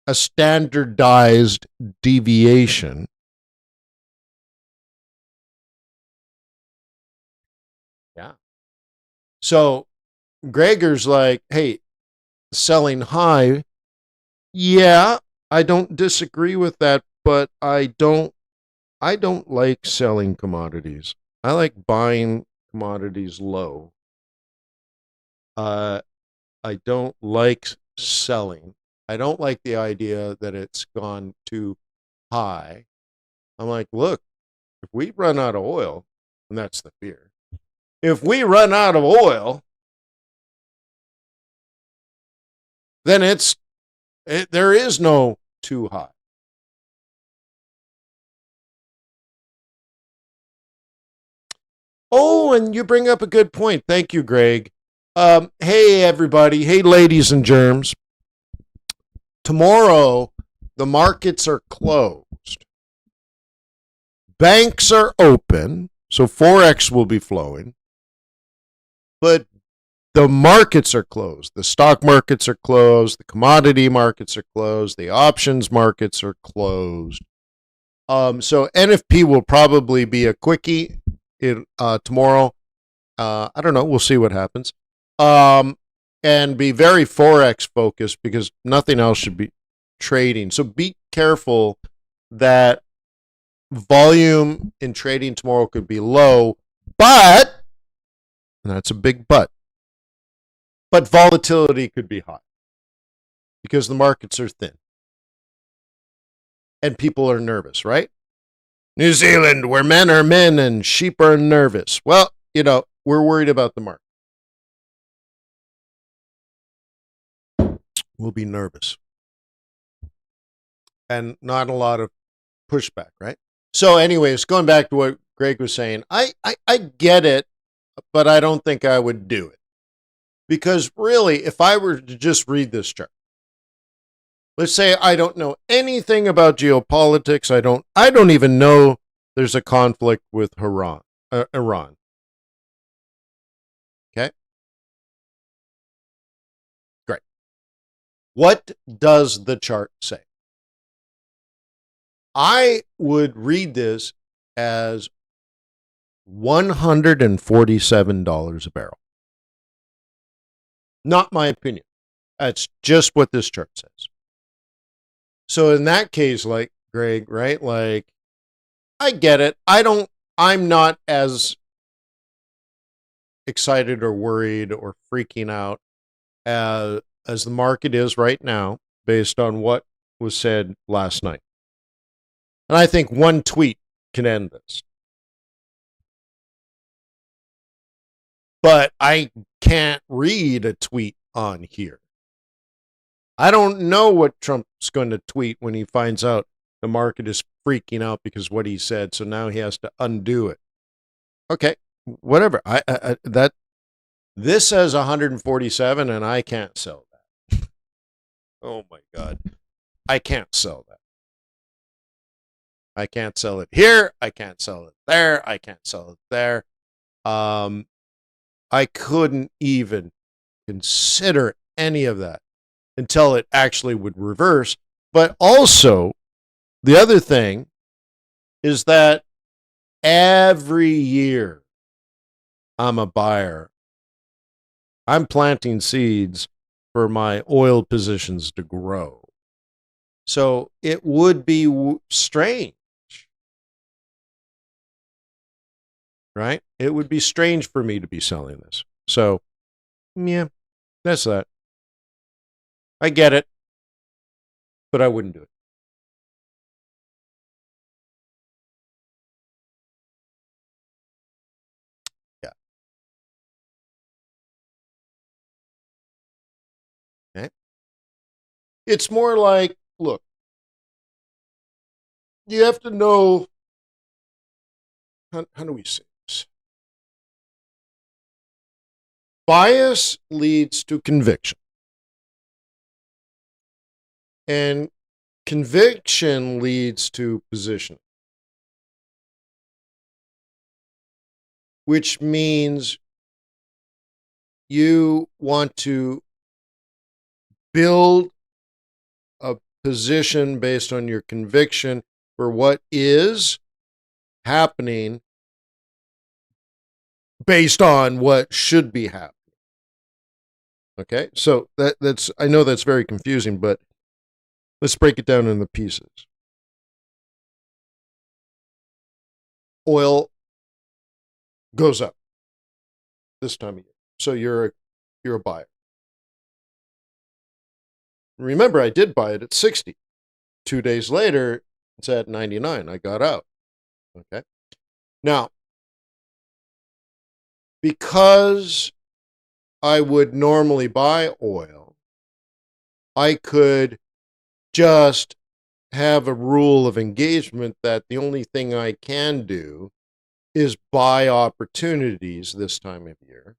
a standardized deviation. Yeah. So Gregor's like, hey, selling high. Yeah, I don't disagree with that, but I don't like selling commodities. I like buying commodities low. I don't like selling. I don't like the idea that it's gone too high. I'm like, look, if we run out of oil, and that's the fear, if we run out of oil, then there is no too high. Oh, and you bring up a good point. Thank you, Greg. Hey, everybody. Hey, ladies and germs. Tomorrow, the markets are closed. Banks are open, so Forex will be flowing. But the markets are closed. The stock markets are closed. The commodity markets are closed. The options markets are closed. So NFP will probably be a quickie tomorrow. I don't know. We'll see what happens. And be very Forex focused because nothing else should be trading. So be careful that volume in trading tomorrow could be low, but, and that's a big but volatility could be high because the markets are thin and people are nervous, right? New Zealand, where men are men and sheep are nervous. Well, we're worried about the market. We'll be nervous. And not a lot of pushback, right? So anyways, going back to what Greg was saying, I get it, but I don't think I would do it. Because really, if I were to just read this chart, let's say I don't know anything about geopolitics, I don't even know there's a conflict with Iran. Okay? Great. What does the chart say? I would read this as $147 a barrel. Not my opinion. That's just what this chart says. So in that case, like Greg, right? Like, I get it. I'm not as excited or worried or freaking out as the market is right now based on what was said last night. And I think one tweet can end this. But I can't read a tweet on here. I don't know what Trump's going to tweet when he finds out the market is freaking out because of what he said, so now he has to undo it. Okay, whatever. This says 147 and I can't sell that. Oh my God. I can't sell that. I can't sell it here. I can't sell it there. I can't sell it there. I couldn't even consider any of that until it actually would reverse. But also, the other thing is that every year I'm a buyer. I'm planting seeds for my oil positions to grow. So it would be strange, right? It would be strange for me to be selling this. So, yeah, that's that. I get it, but I wouldn't do it. Yeah. Okay. It's more like, look, you have to know, how do we say this? Bias leads to conviction. And conviction leads to position, which means you want to build a position based on your conviction for what is happening based on what should be happening. Okay? So that's I know that's very confusing, but let's break it down into pieces. Oil goes up this time of year. So you're a buyer. Remember, I did buy it at 60. 2 days later, it's at 99. I got out. Okay. Now, because I would normally buy oil, I could just have a rule of engagement that the only thing I can do is buy opportunities this time of year.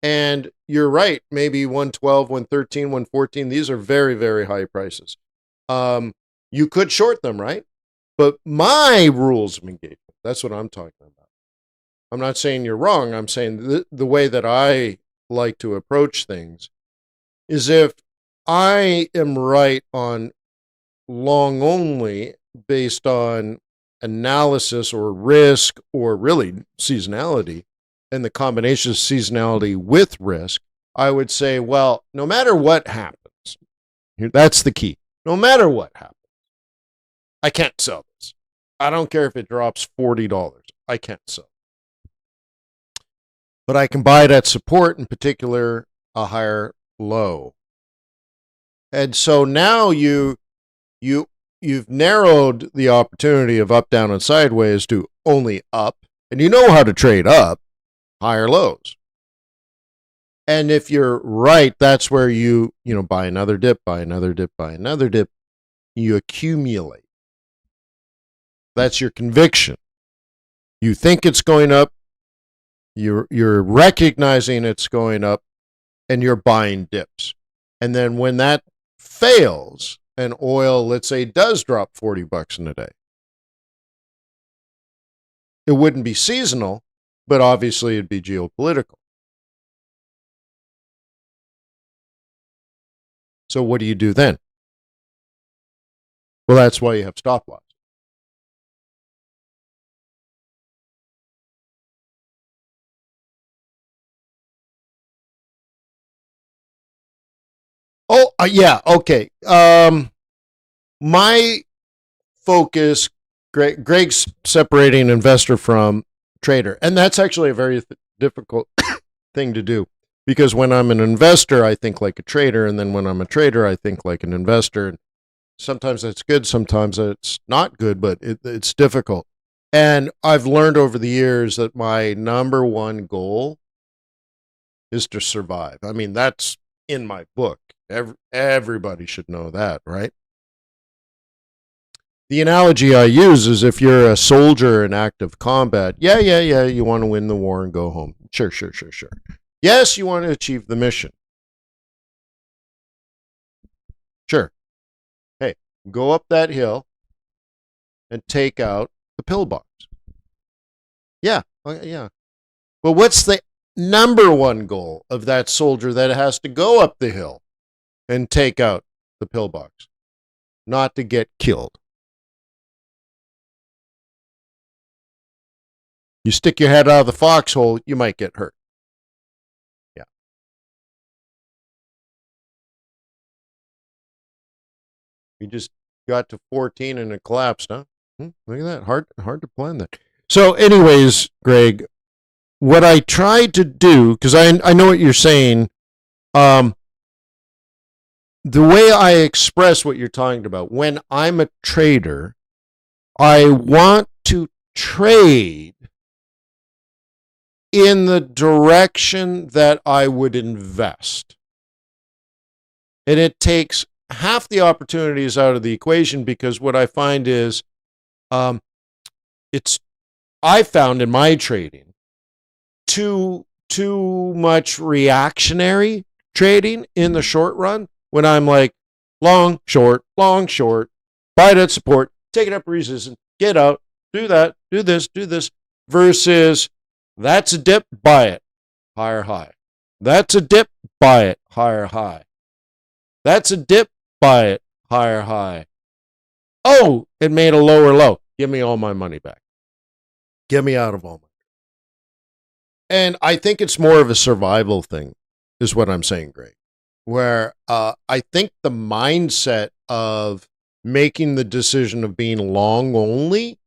And you're right, maybe 112, 113, 114, these are very, very high prices. You could short them, right? But my rules of engagement, that's what I'm talking about. I'm not saying you're wrong. I'm saying the way that I like to approach things is if I am right on long only based on analysis or risk or really seasonality, and the combination of seasonality with risk, I would say, well, no matter what happens, that's the key. No matter what happens, I can't sell this. I don't care if it drops $40. I can't sell. But I can buy it at support, in particular, a higher low. And so now you've narrowed the opportunity of up, down, and sideways to only up, and you know how to trade up, higher lows. And if you're right, that's where you buy another dip, buy another dip, buy another dip. You accumulate. That's your conviction. You think it's going up, you're recognizing it's going up, and you're buying dips. And then when that fails, and oil, let's say, does drop $40 in a day, it wouldn't be seasonal, but obviously it'd be geopolitical. So what do you do then? Well, that's why you have stop loss. Oh, yeah, okay. My focus, Greg's separating investor from trader, and that's actually a very difficult thing to do, because when I'm an investor, I think like a trader, and then when I'm a trader, I think like an investor. And sometimes that's good, sometimes it's not good, but it's difficult. And I've learned over the years that my number one goal is to survive. I mean, that's in my book. Everybody should know that, right? The analogy I use is if you're a soldier in active combat, yeah, you want to win the war and go home. Sure. Yes, you want to achieve the mission. Sure. Hey, go up that hill and take out the pillbox. Yeah. But what's the number one goal of that soldier that has to go up the hill and take out the pillbox? Not to get killed. You stick your head out of the foxhole, you might get hurt. Yeah. You just got to 14 and it collapsed, huh? Look at that. Hard to plan that. So anyways, Greg, what I tried to do, because I know what you're saying, the way I express what you're talking about, when I'm a trader, I want to trade in the direction that I would invest. And it takes half the opportunities out of the equation, because what I find is I found in my trading too much reactionary trading in the short run, when I'm like long, short, buy it at support, take it up resistance, get out, do that, do this, versus that's a dip, buy it, higher high. That's a dip, buy it, higher high. That's a dip, buy it, higher high. Oh, it made a lower low. Give me all my money back. Get me out of all my. And I think it's more of a survival thing, is what I'm saying, Greg. Where I think the mindset of making the decision of being long only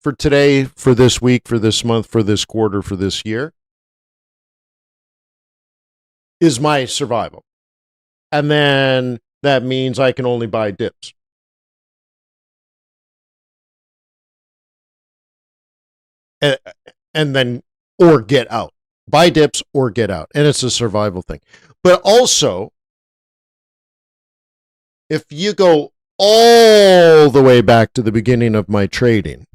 for today, for this week, for this month, for this quarter, for this year, is my survival. And then that means I can only buy dips. And then, or get out. Buy dips or get out. And it's a survival thing. But also, if you go all the way back to the beginning of my trading,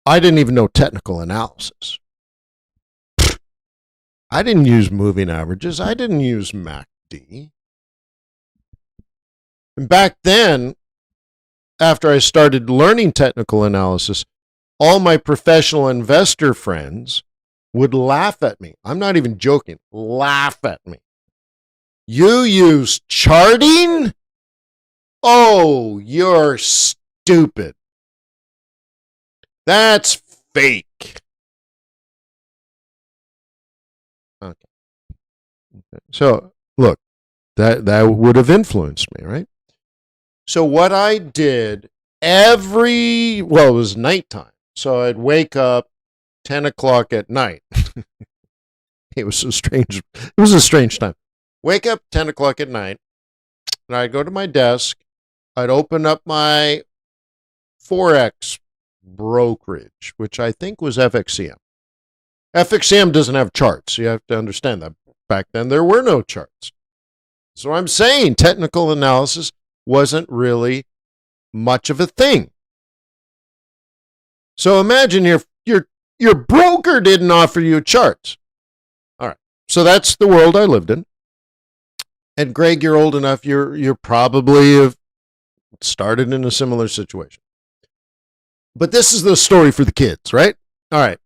I didn't even know technical analysis. I didn't use moving averages. I didn't use MACD. And back then, after I started learning technical analysis, all my professional investor friends would laugh at me. I'm not even joking. Laugh at me. You use charting? Oh, you're stupid. That's fake. Okay. So, look, that would have influenced me, right? So what I did it was nighttime. So I'd wake up 10 o'clock at night. It was so strange. It was a strange time. Wake up 10 o'clock at night, and I'd go to my desk. I'd open up my Forex brokerage, which I think was FXCM. FXCM doesn't have charts. You have to understand that. Back then, there were no charts. So I'm saying technical analysis wasn't really much of a thing. So imagine your broker didn't offer you charts. All right. So that's the world I lived in. And Greg, you're old enough. You're probably have started in a similar situation. But this is the story for the kids, right? All right.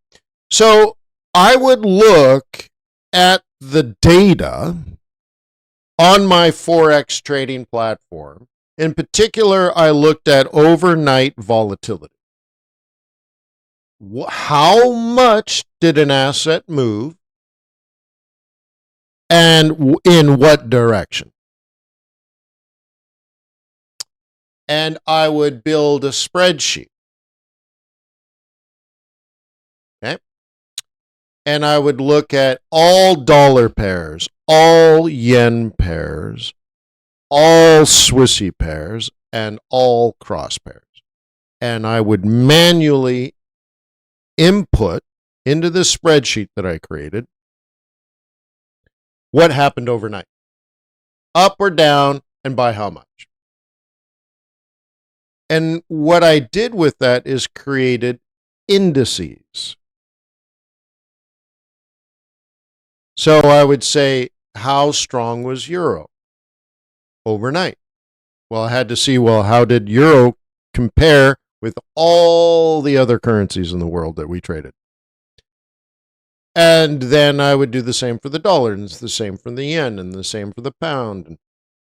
So I would look at the data on my Forex trading platform. In particular, I looked at overnight volatility. How much did an asset move and in what direction? And I would build a spreadsheet. Okay. And I would look at all dollar pairs, all yen pairs, all Swissy pairs, and all cross pairs. And I would manually input into the spreadsheet that I created what happened overnight, up or down, and by how much. And what I did with that is created indices. So I would say, how strong was euro overnight? Well, I had to see, how did euro compare with all the other currencies in the world that we traded? And then I would do the same for the dollar, and it's the same for the yen, and the same for the pound.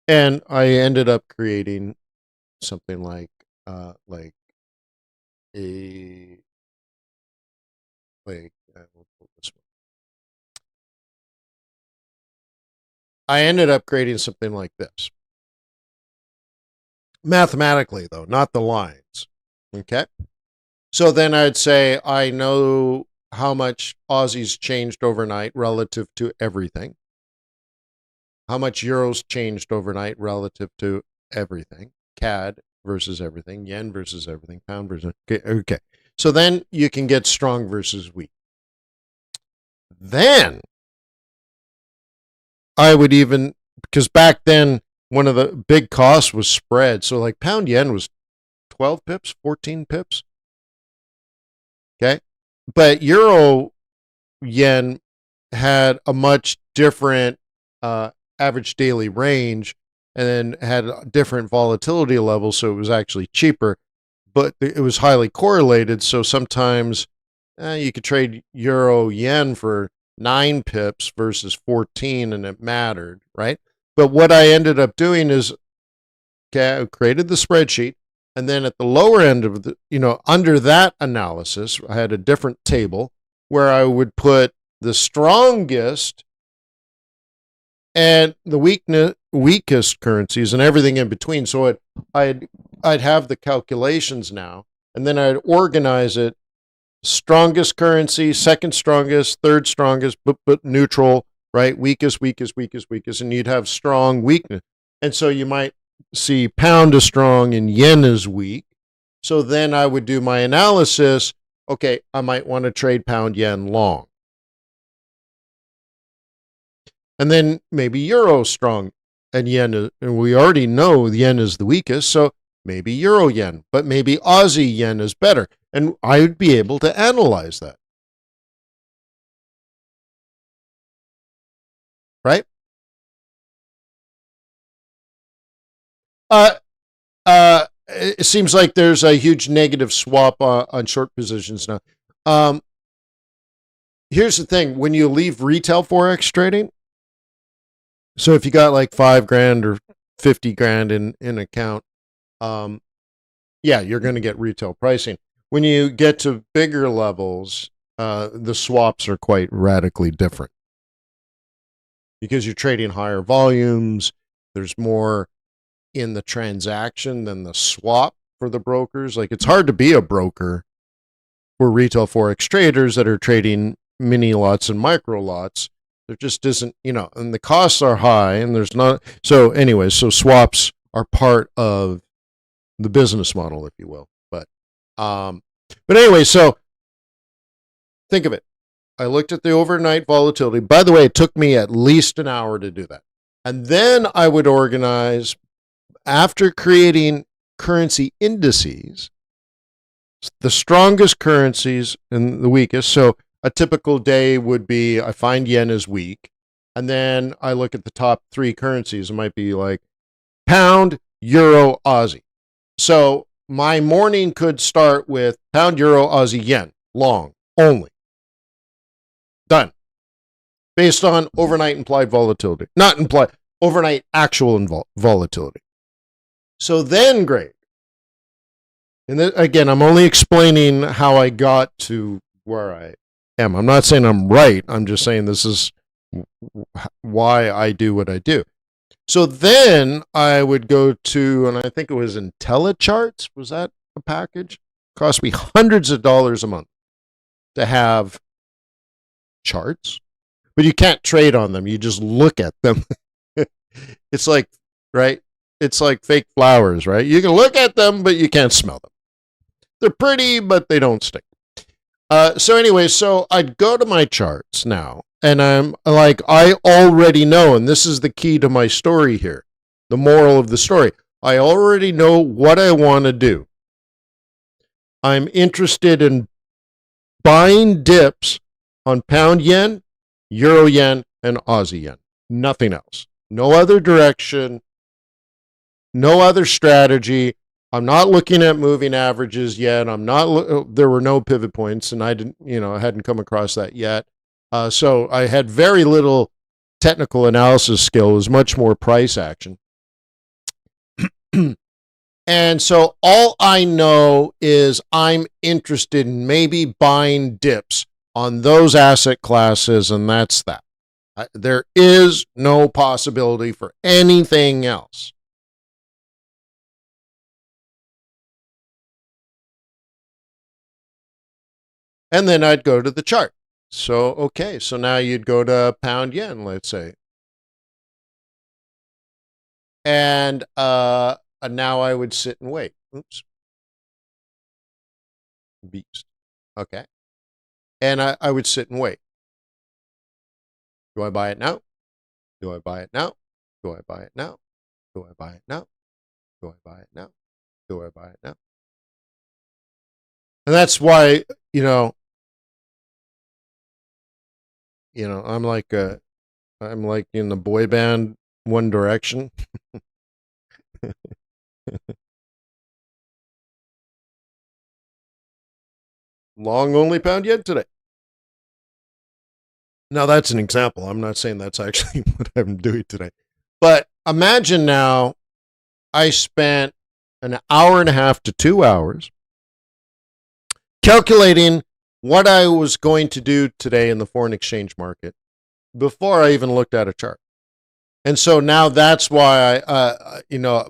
And I ended up creating something like I ended up creating something like this. Mathematically, though, not the lines. Okay? So then I'd say I know how much Aussies changed overnight relative to everything. How much euros changed overnight relative to everything. CAD versus everything. Yen versus everything. Pound versus... Okay. So then you can get strong versus weak. Then I would even... Because back then, one of the big costs was spread. So like pound yen was 12 pips, 14 pips. Okay. But euro yen had a much different average daily range and then had different volatility levels. So it was actually cheaper, but it was highly correlated. So sometimes you could trade euro yen for 9 pips versus 14 and it mattered, right? But what I ended up doing is I created the spreadsheet. And then at the lower end of the, under that analysis, I had a different table where I would put the strongest and the weakest currencies and everything in between. So I'd have the calculations now, and then I'd organize it: strongest currency, second strongest, third strongest, but neutral, right? Weakest, weakest, weakest, weakest, and you'd have strong weakness. And so you might see pound is strong and yen is weak. So then I would do my analysis. Okay, I might want to trade pound yen long. And then maybe euro strong and yen is, and we already know the yen is the weakest, so maybe euro yen, but maybe Aussie yen is better. And I would be able to analyze that. Right? It seems like there's a huge negative swap on short positions now. Here's the thing: when you leave retail forex trading, so if you got like $5,000 or 50 grand in account, yeah, you're going to get retail pricing. When you get to bigger levels, the swaps are quite radically different because you're trading higher volumes. There's more in the transaction than the swap for the brokers. Like, it's hard to be a broker for retail forex traders that are trading mini lots and micro lots. There just isn't, and the costs are high, and there's not. So anyway, so swaps are part of the business model, if you will. But anyway, so think of it. I looked at the overnight volatility. By the way, it took me at least an hour to do that. And then I would organize, after creating currency indices, the strongest currencies and the weakest. So a typical day would be, I find yen is weak, and then I look at the top 3 currencies. It might be like pound, euro, Aussie. So my morning could start with pound, euro, Aussie, yen, long, only. Done. Based on overnight implied volatility. Not implied, overnight actual volatility. So then, Greg, and then, again, I'm only explaining how I got to where I am. I'm not saying I'm right. I'm just saying this is why I do what I do. So then I would go to, and I think it was IntelliCharts. Was that a package? Cost me hundreds of dollars a month to have charts, but you can't trade on them. You just look at them. It's like, right? It's like fake flowers, right? You can look at them, but you can't smell them. They're pretty, but they don't stick. So anyway, so I'd go to my charts now, and I'm like, I already know, and this is the key to my story here, the moral of the story. I already know what I want to do. I'm interested in buying dips on pound yen, euro yen, and Aussie yen. Nothing else. No other direction. No other strategy. I'm not looking at moving averages yet. There were no pivot points, and I hadn't come across that yet. So I had very little technical analysis skill. It was much more price action. And so all I know is I'm interested in maybe buying dips on those asset classes, and that's that. There is no possibility for anything else. And then I'd go to the chart. So, okay, so now you'd go to pound yen, let's say. And now I would sit and wait. Oops. Beast. Okay. And I would sit and wait. Do I buy it now? Do I buy it now? Do I buy it now? Do I buy it now? Do I buy it now? Do I buy it now? And that's why, I'm like in the boy band One Direction. Long only pound yen today. Now that's an example. I'm not saying that's actually what I'm doing today. But imagine now I spent an hour and a half to 2 hours calculating what I was going to do today in the foreign exchange market before I even looked at a chart. And so now that's why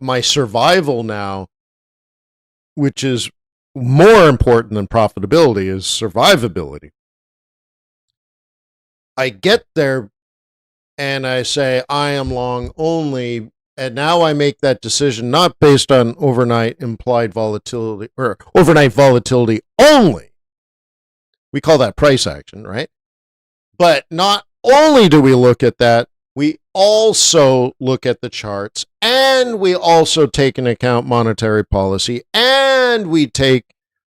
my survival now, which is more important than profitability, is survivability. I get there and I say I am long only, and now I make that decision not based on overnight implied volatility or overnight volatility only. We call that price action, right? But not only do we look at that, we also look at the charts, and we also take into account monetary policy, and we take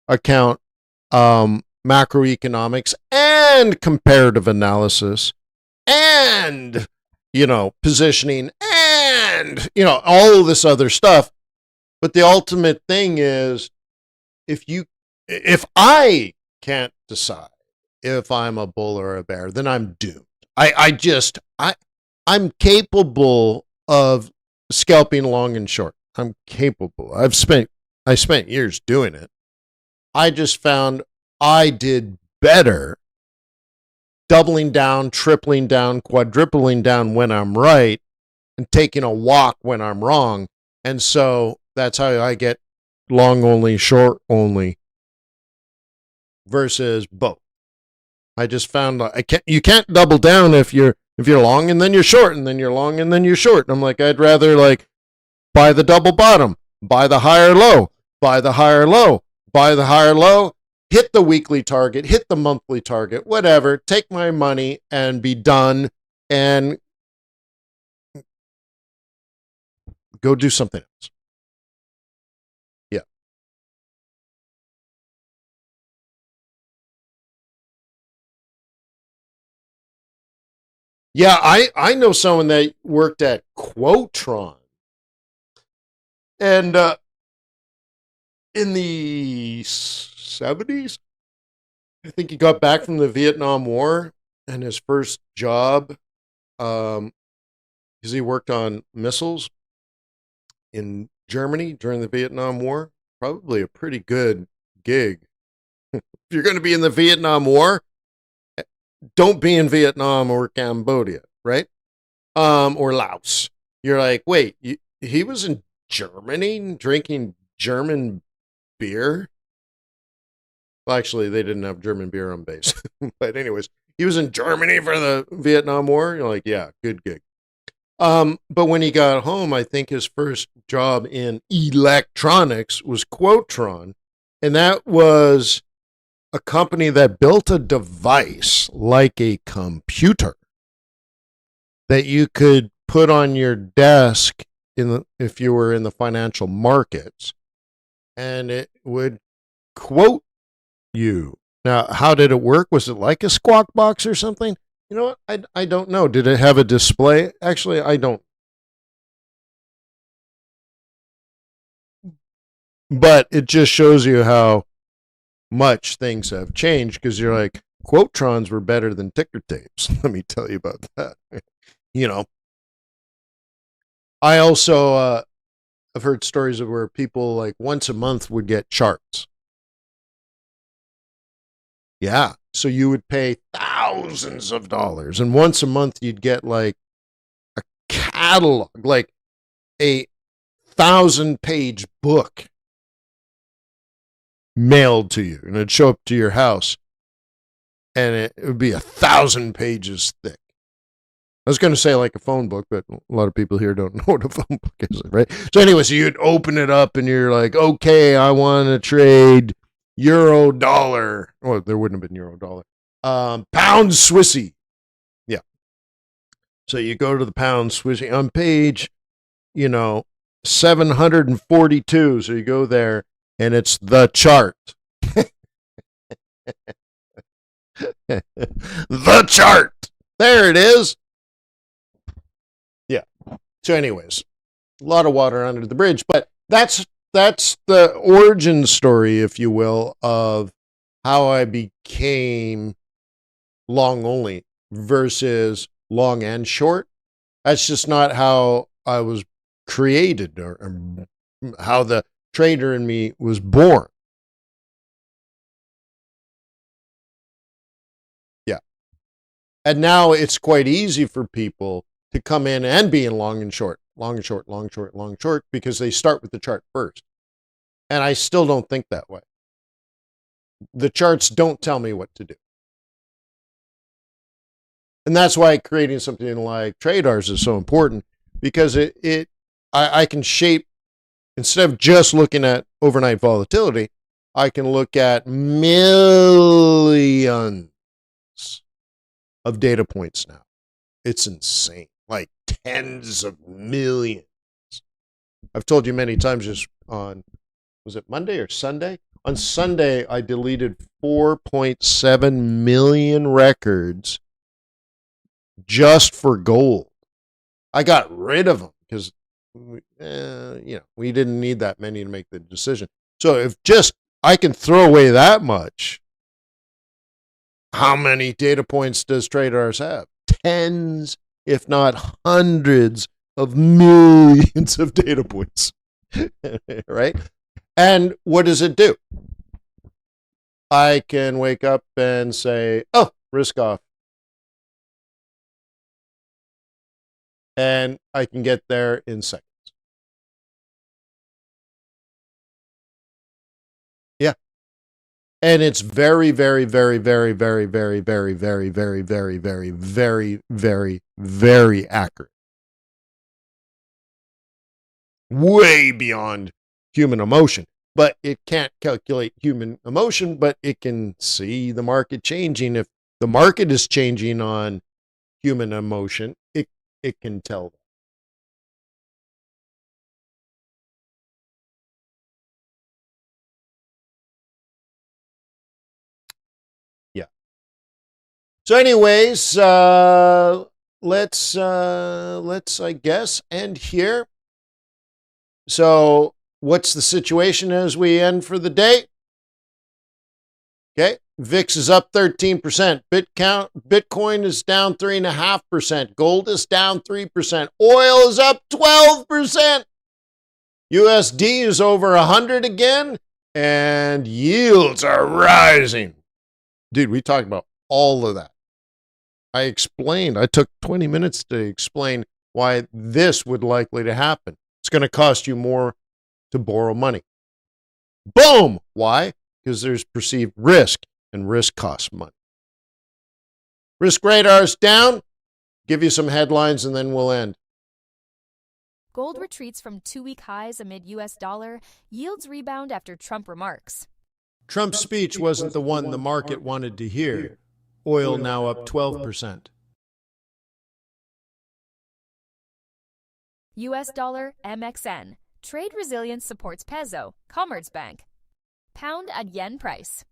account macroeconomics and comparative analysis and, positioning and, all of this other stuff. But the ultimate thing is if I can't decide if I'm a bull or a bear, then I'm doomed. I'm capable of scalping long and short. I'm capable. I spent years doing it. I just found I did better doubling down, tripling down, quadrupling down when I'm right, and taking a walk when I'm wrong. And so that's how I get long only, short only versus both. I just found you can't double down if you're long and then you're short and then you're long and then you're short. And I'm like, I'd rather buy the double bottom, buy the higher low, buy the higher low, buy the higher low, hit the weekly target, hit the monthly target, whatever, take my money and be done and go do something else. Yeah. Yeah, I know someone that worked at Quotron. And in the 70s, I think he got back from the Vietnam War, and his first job, because he worked on missiles in Germany during the Vietnam War, probably a pretty good gig. If you're going to be in the Vietnam War, don't be in Vietnam or Cambodia, right? Or Laos. You're like, wait, he was in Germany drinking German beer? Well, actually, they didn't have German beer on base. But anyways, he was in Germany for the Vietnam War. You're like, yeah, good gig. But when he got home, I think his first job in electronics was Quotron. And that was a company that built a device like a computer that you could put on your desk if you were in the financial markets, and it would quote you. Now, how did it work? Was it like a squawk box or something? You know what? I don't know. Did it have a display? Actually, I don't. But it just shows you how much things have changed, because you're like, Quotrons were better than ticker tapes. Let me tell you about that. I also I've heard stories of where people once a month would get charts. Yeah. So you would pay thousands of dollars, and once a month you'd get a catalog, like a 1,000-page book mailed to you, and it'd show up to your house, and it would be 1,000 pages thick. I was going to say like a phone book, but a lot of people here don't know what a phone book is, right? So anyways, you'd open it up and you're like, okay, I want to trade euro dollar. Well, there wouldn't have been euro dollar. Pound Swissy. Yeah. So you go to the pound Swissy on page, 742. So you go there and it's the chart. The chart. There it is. Yeah. So anyways, a lot of water under the bridge, but that's the origin story, if you will, of how I became long only versus long and short. That's just not how I was created, or how the trader in me was born. Yeah. And now it's quite easy for people to come in and be in long and short, long and short, long, short, long, short, because they start with the chart first. And I still don't think that way. The charts don't tell me what to do. And that's why creating something like TradeRs is so important, because I can shape, instead of just looking at overnight volatility, I can look at millions of data points now. It's insane, like tens of millions. I've told you many times, just on, was it Monday or Sunday? On Sunday, I deleted 4.7 million records just for gold. I got rid of them because, we didn't need that many to make the decision. So if just I can throw away that much, how many data points does TradeRs have? Tens, if not hundreds of millions of data points, right? And what does it do? I can wake up and say, oh, risk off. And I can get there in seconds. Yeah. And it's very, very, very, very, very, very, very, very, very, very, very, very, very, very accurate. Way beyond human emotion. But it can't calculate human emotion, but it can see the market changing. If the market is changing on human emotion, it can tell that. Yeah. So anyways, let's I guess end here. So what's the situation as we end for the day? Okay. VIX is up 13%. Bitcoin is down 3.5%. Gold is down 3%. Oil is up 12%. USD is over 100 again. And yields are rising. Dude, we talked about all of that. I took 20 minutes to explain why this would likely to happen. It's going to cost you more to borrow money. Boom! Why? Because there's perceived risk, and risk costs money. Risk radar's down. Give you some headlines, and then we'll end. Gold retreats from 2-week highs amid U.S. dollar. Yields rebound after Trump remarks. Trump's speech wasn't the one the market wanted to hear. Oil now up 12%. U.S. dollar MXN. Trade resilience supports peso. Commerzbank. Pound at yen price.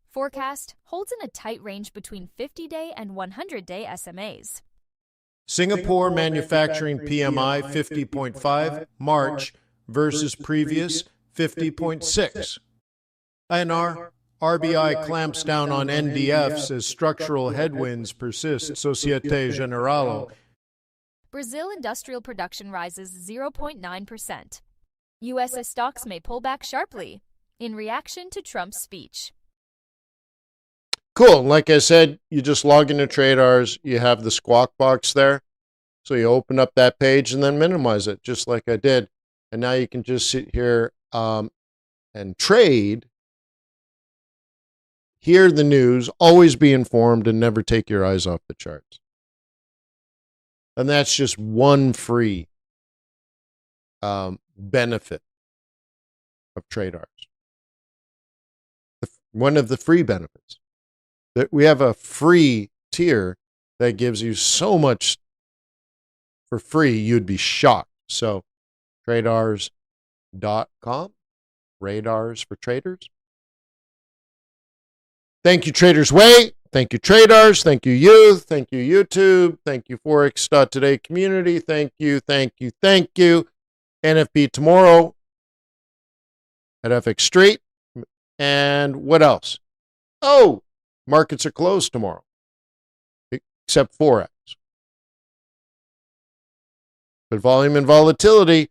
Forecast holds in a tight range between 50-day and 100-day SMAs. Singapore manufacturing PMI 50.5, March versus previous 50.6. INR, RBI clamps down on NDFs as structural headwinds persist. Societe Generale. Brazil industrial production rises 0.9%. U.S. stocks may pull back sharply in reaction to Trump's speech. Cool. Like I said, you just log into TradeRs. You have the squawk box there. So you open up that page and then minimize it, just like I did. And now you can just sit here and trade, hear the news, always be informed, and never take your eyes off the charts. And that's just one free benefit of TradeRs. One of the free benefits. That we have a free tier that gives you so much for free, you'd be shocked. So, traders.com, radars for traders. Thank you, Traders Way. Thank you, TradeRs. Thank you, youth. Thank you, YouTube. Thank you, Forex.Today community. Thank you, thank you, thank you. NFP tomorrow at FX Street. And what else? Oh, markets are closed tomorrow, except Forex. But volume and volatility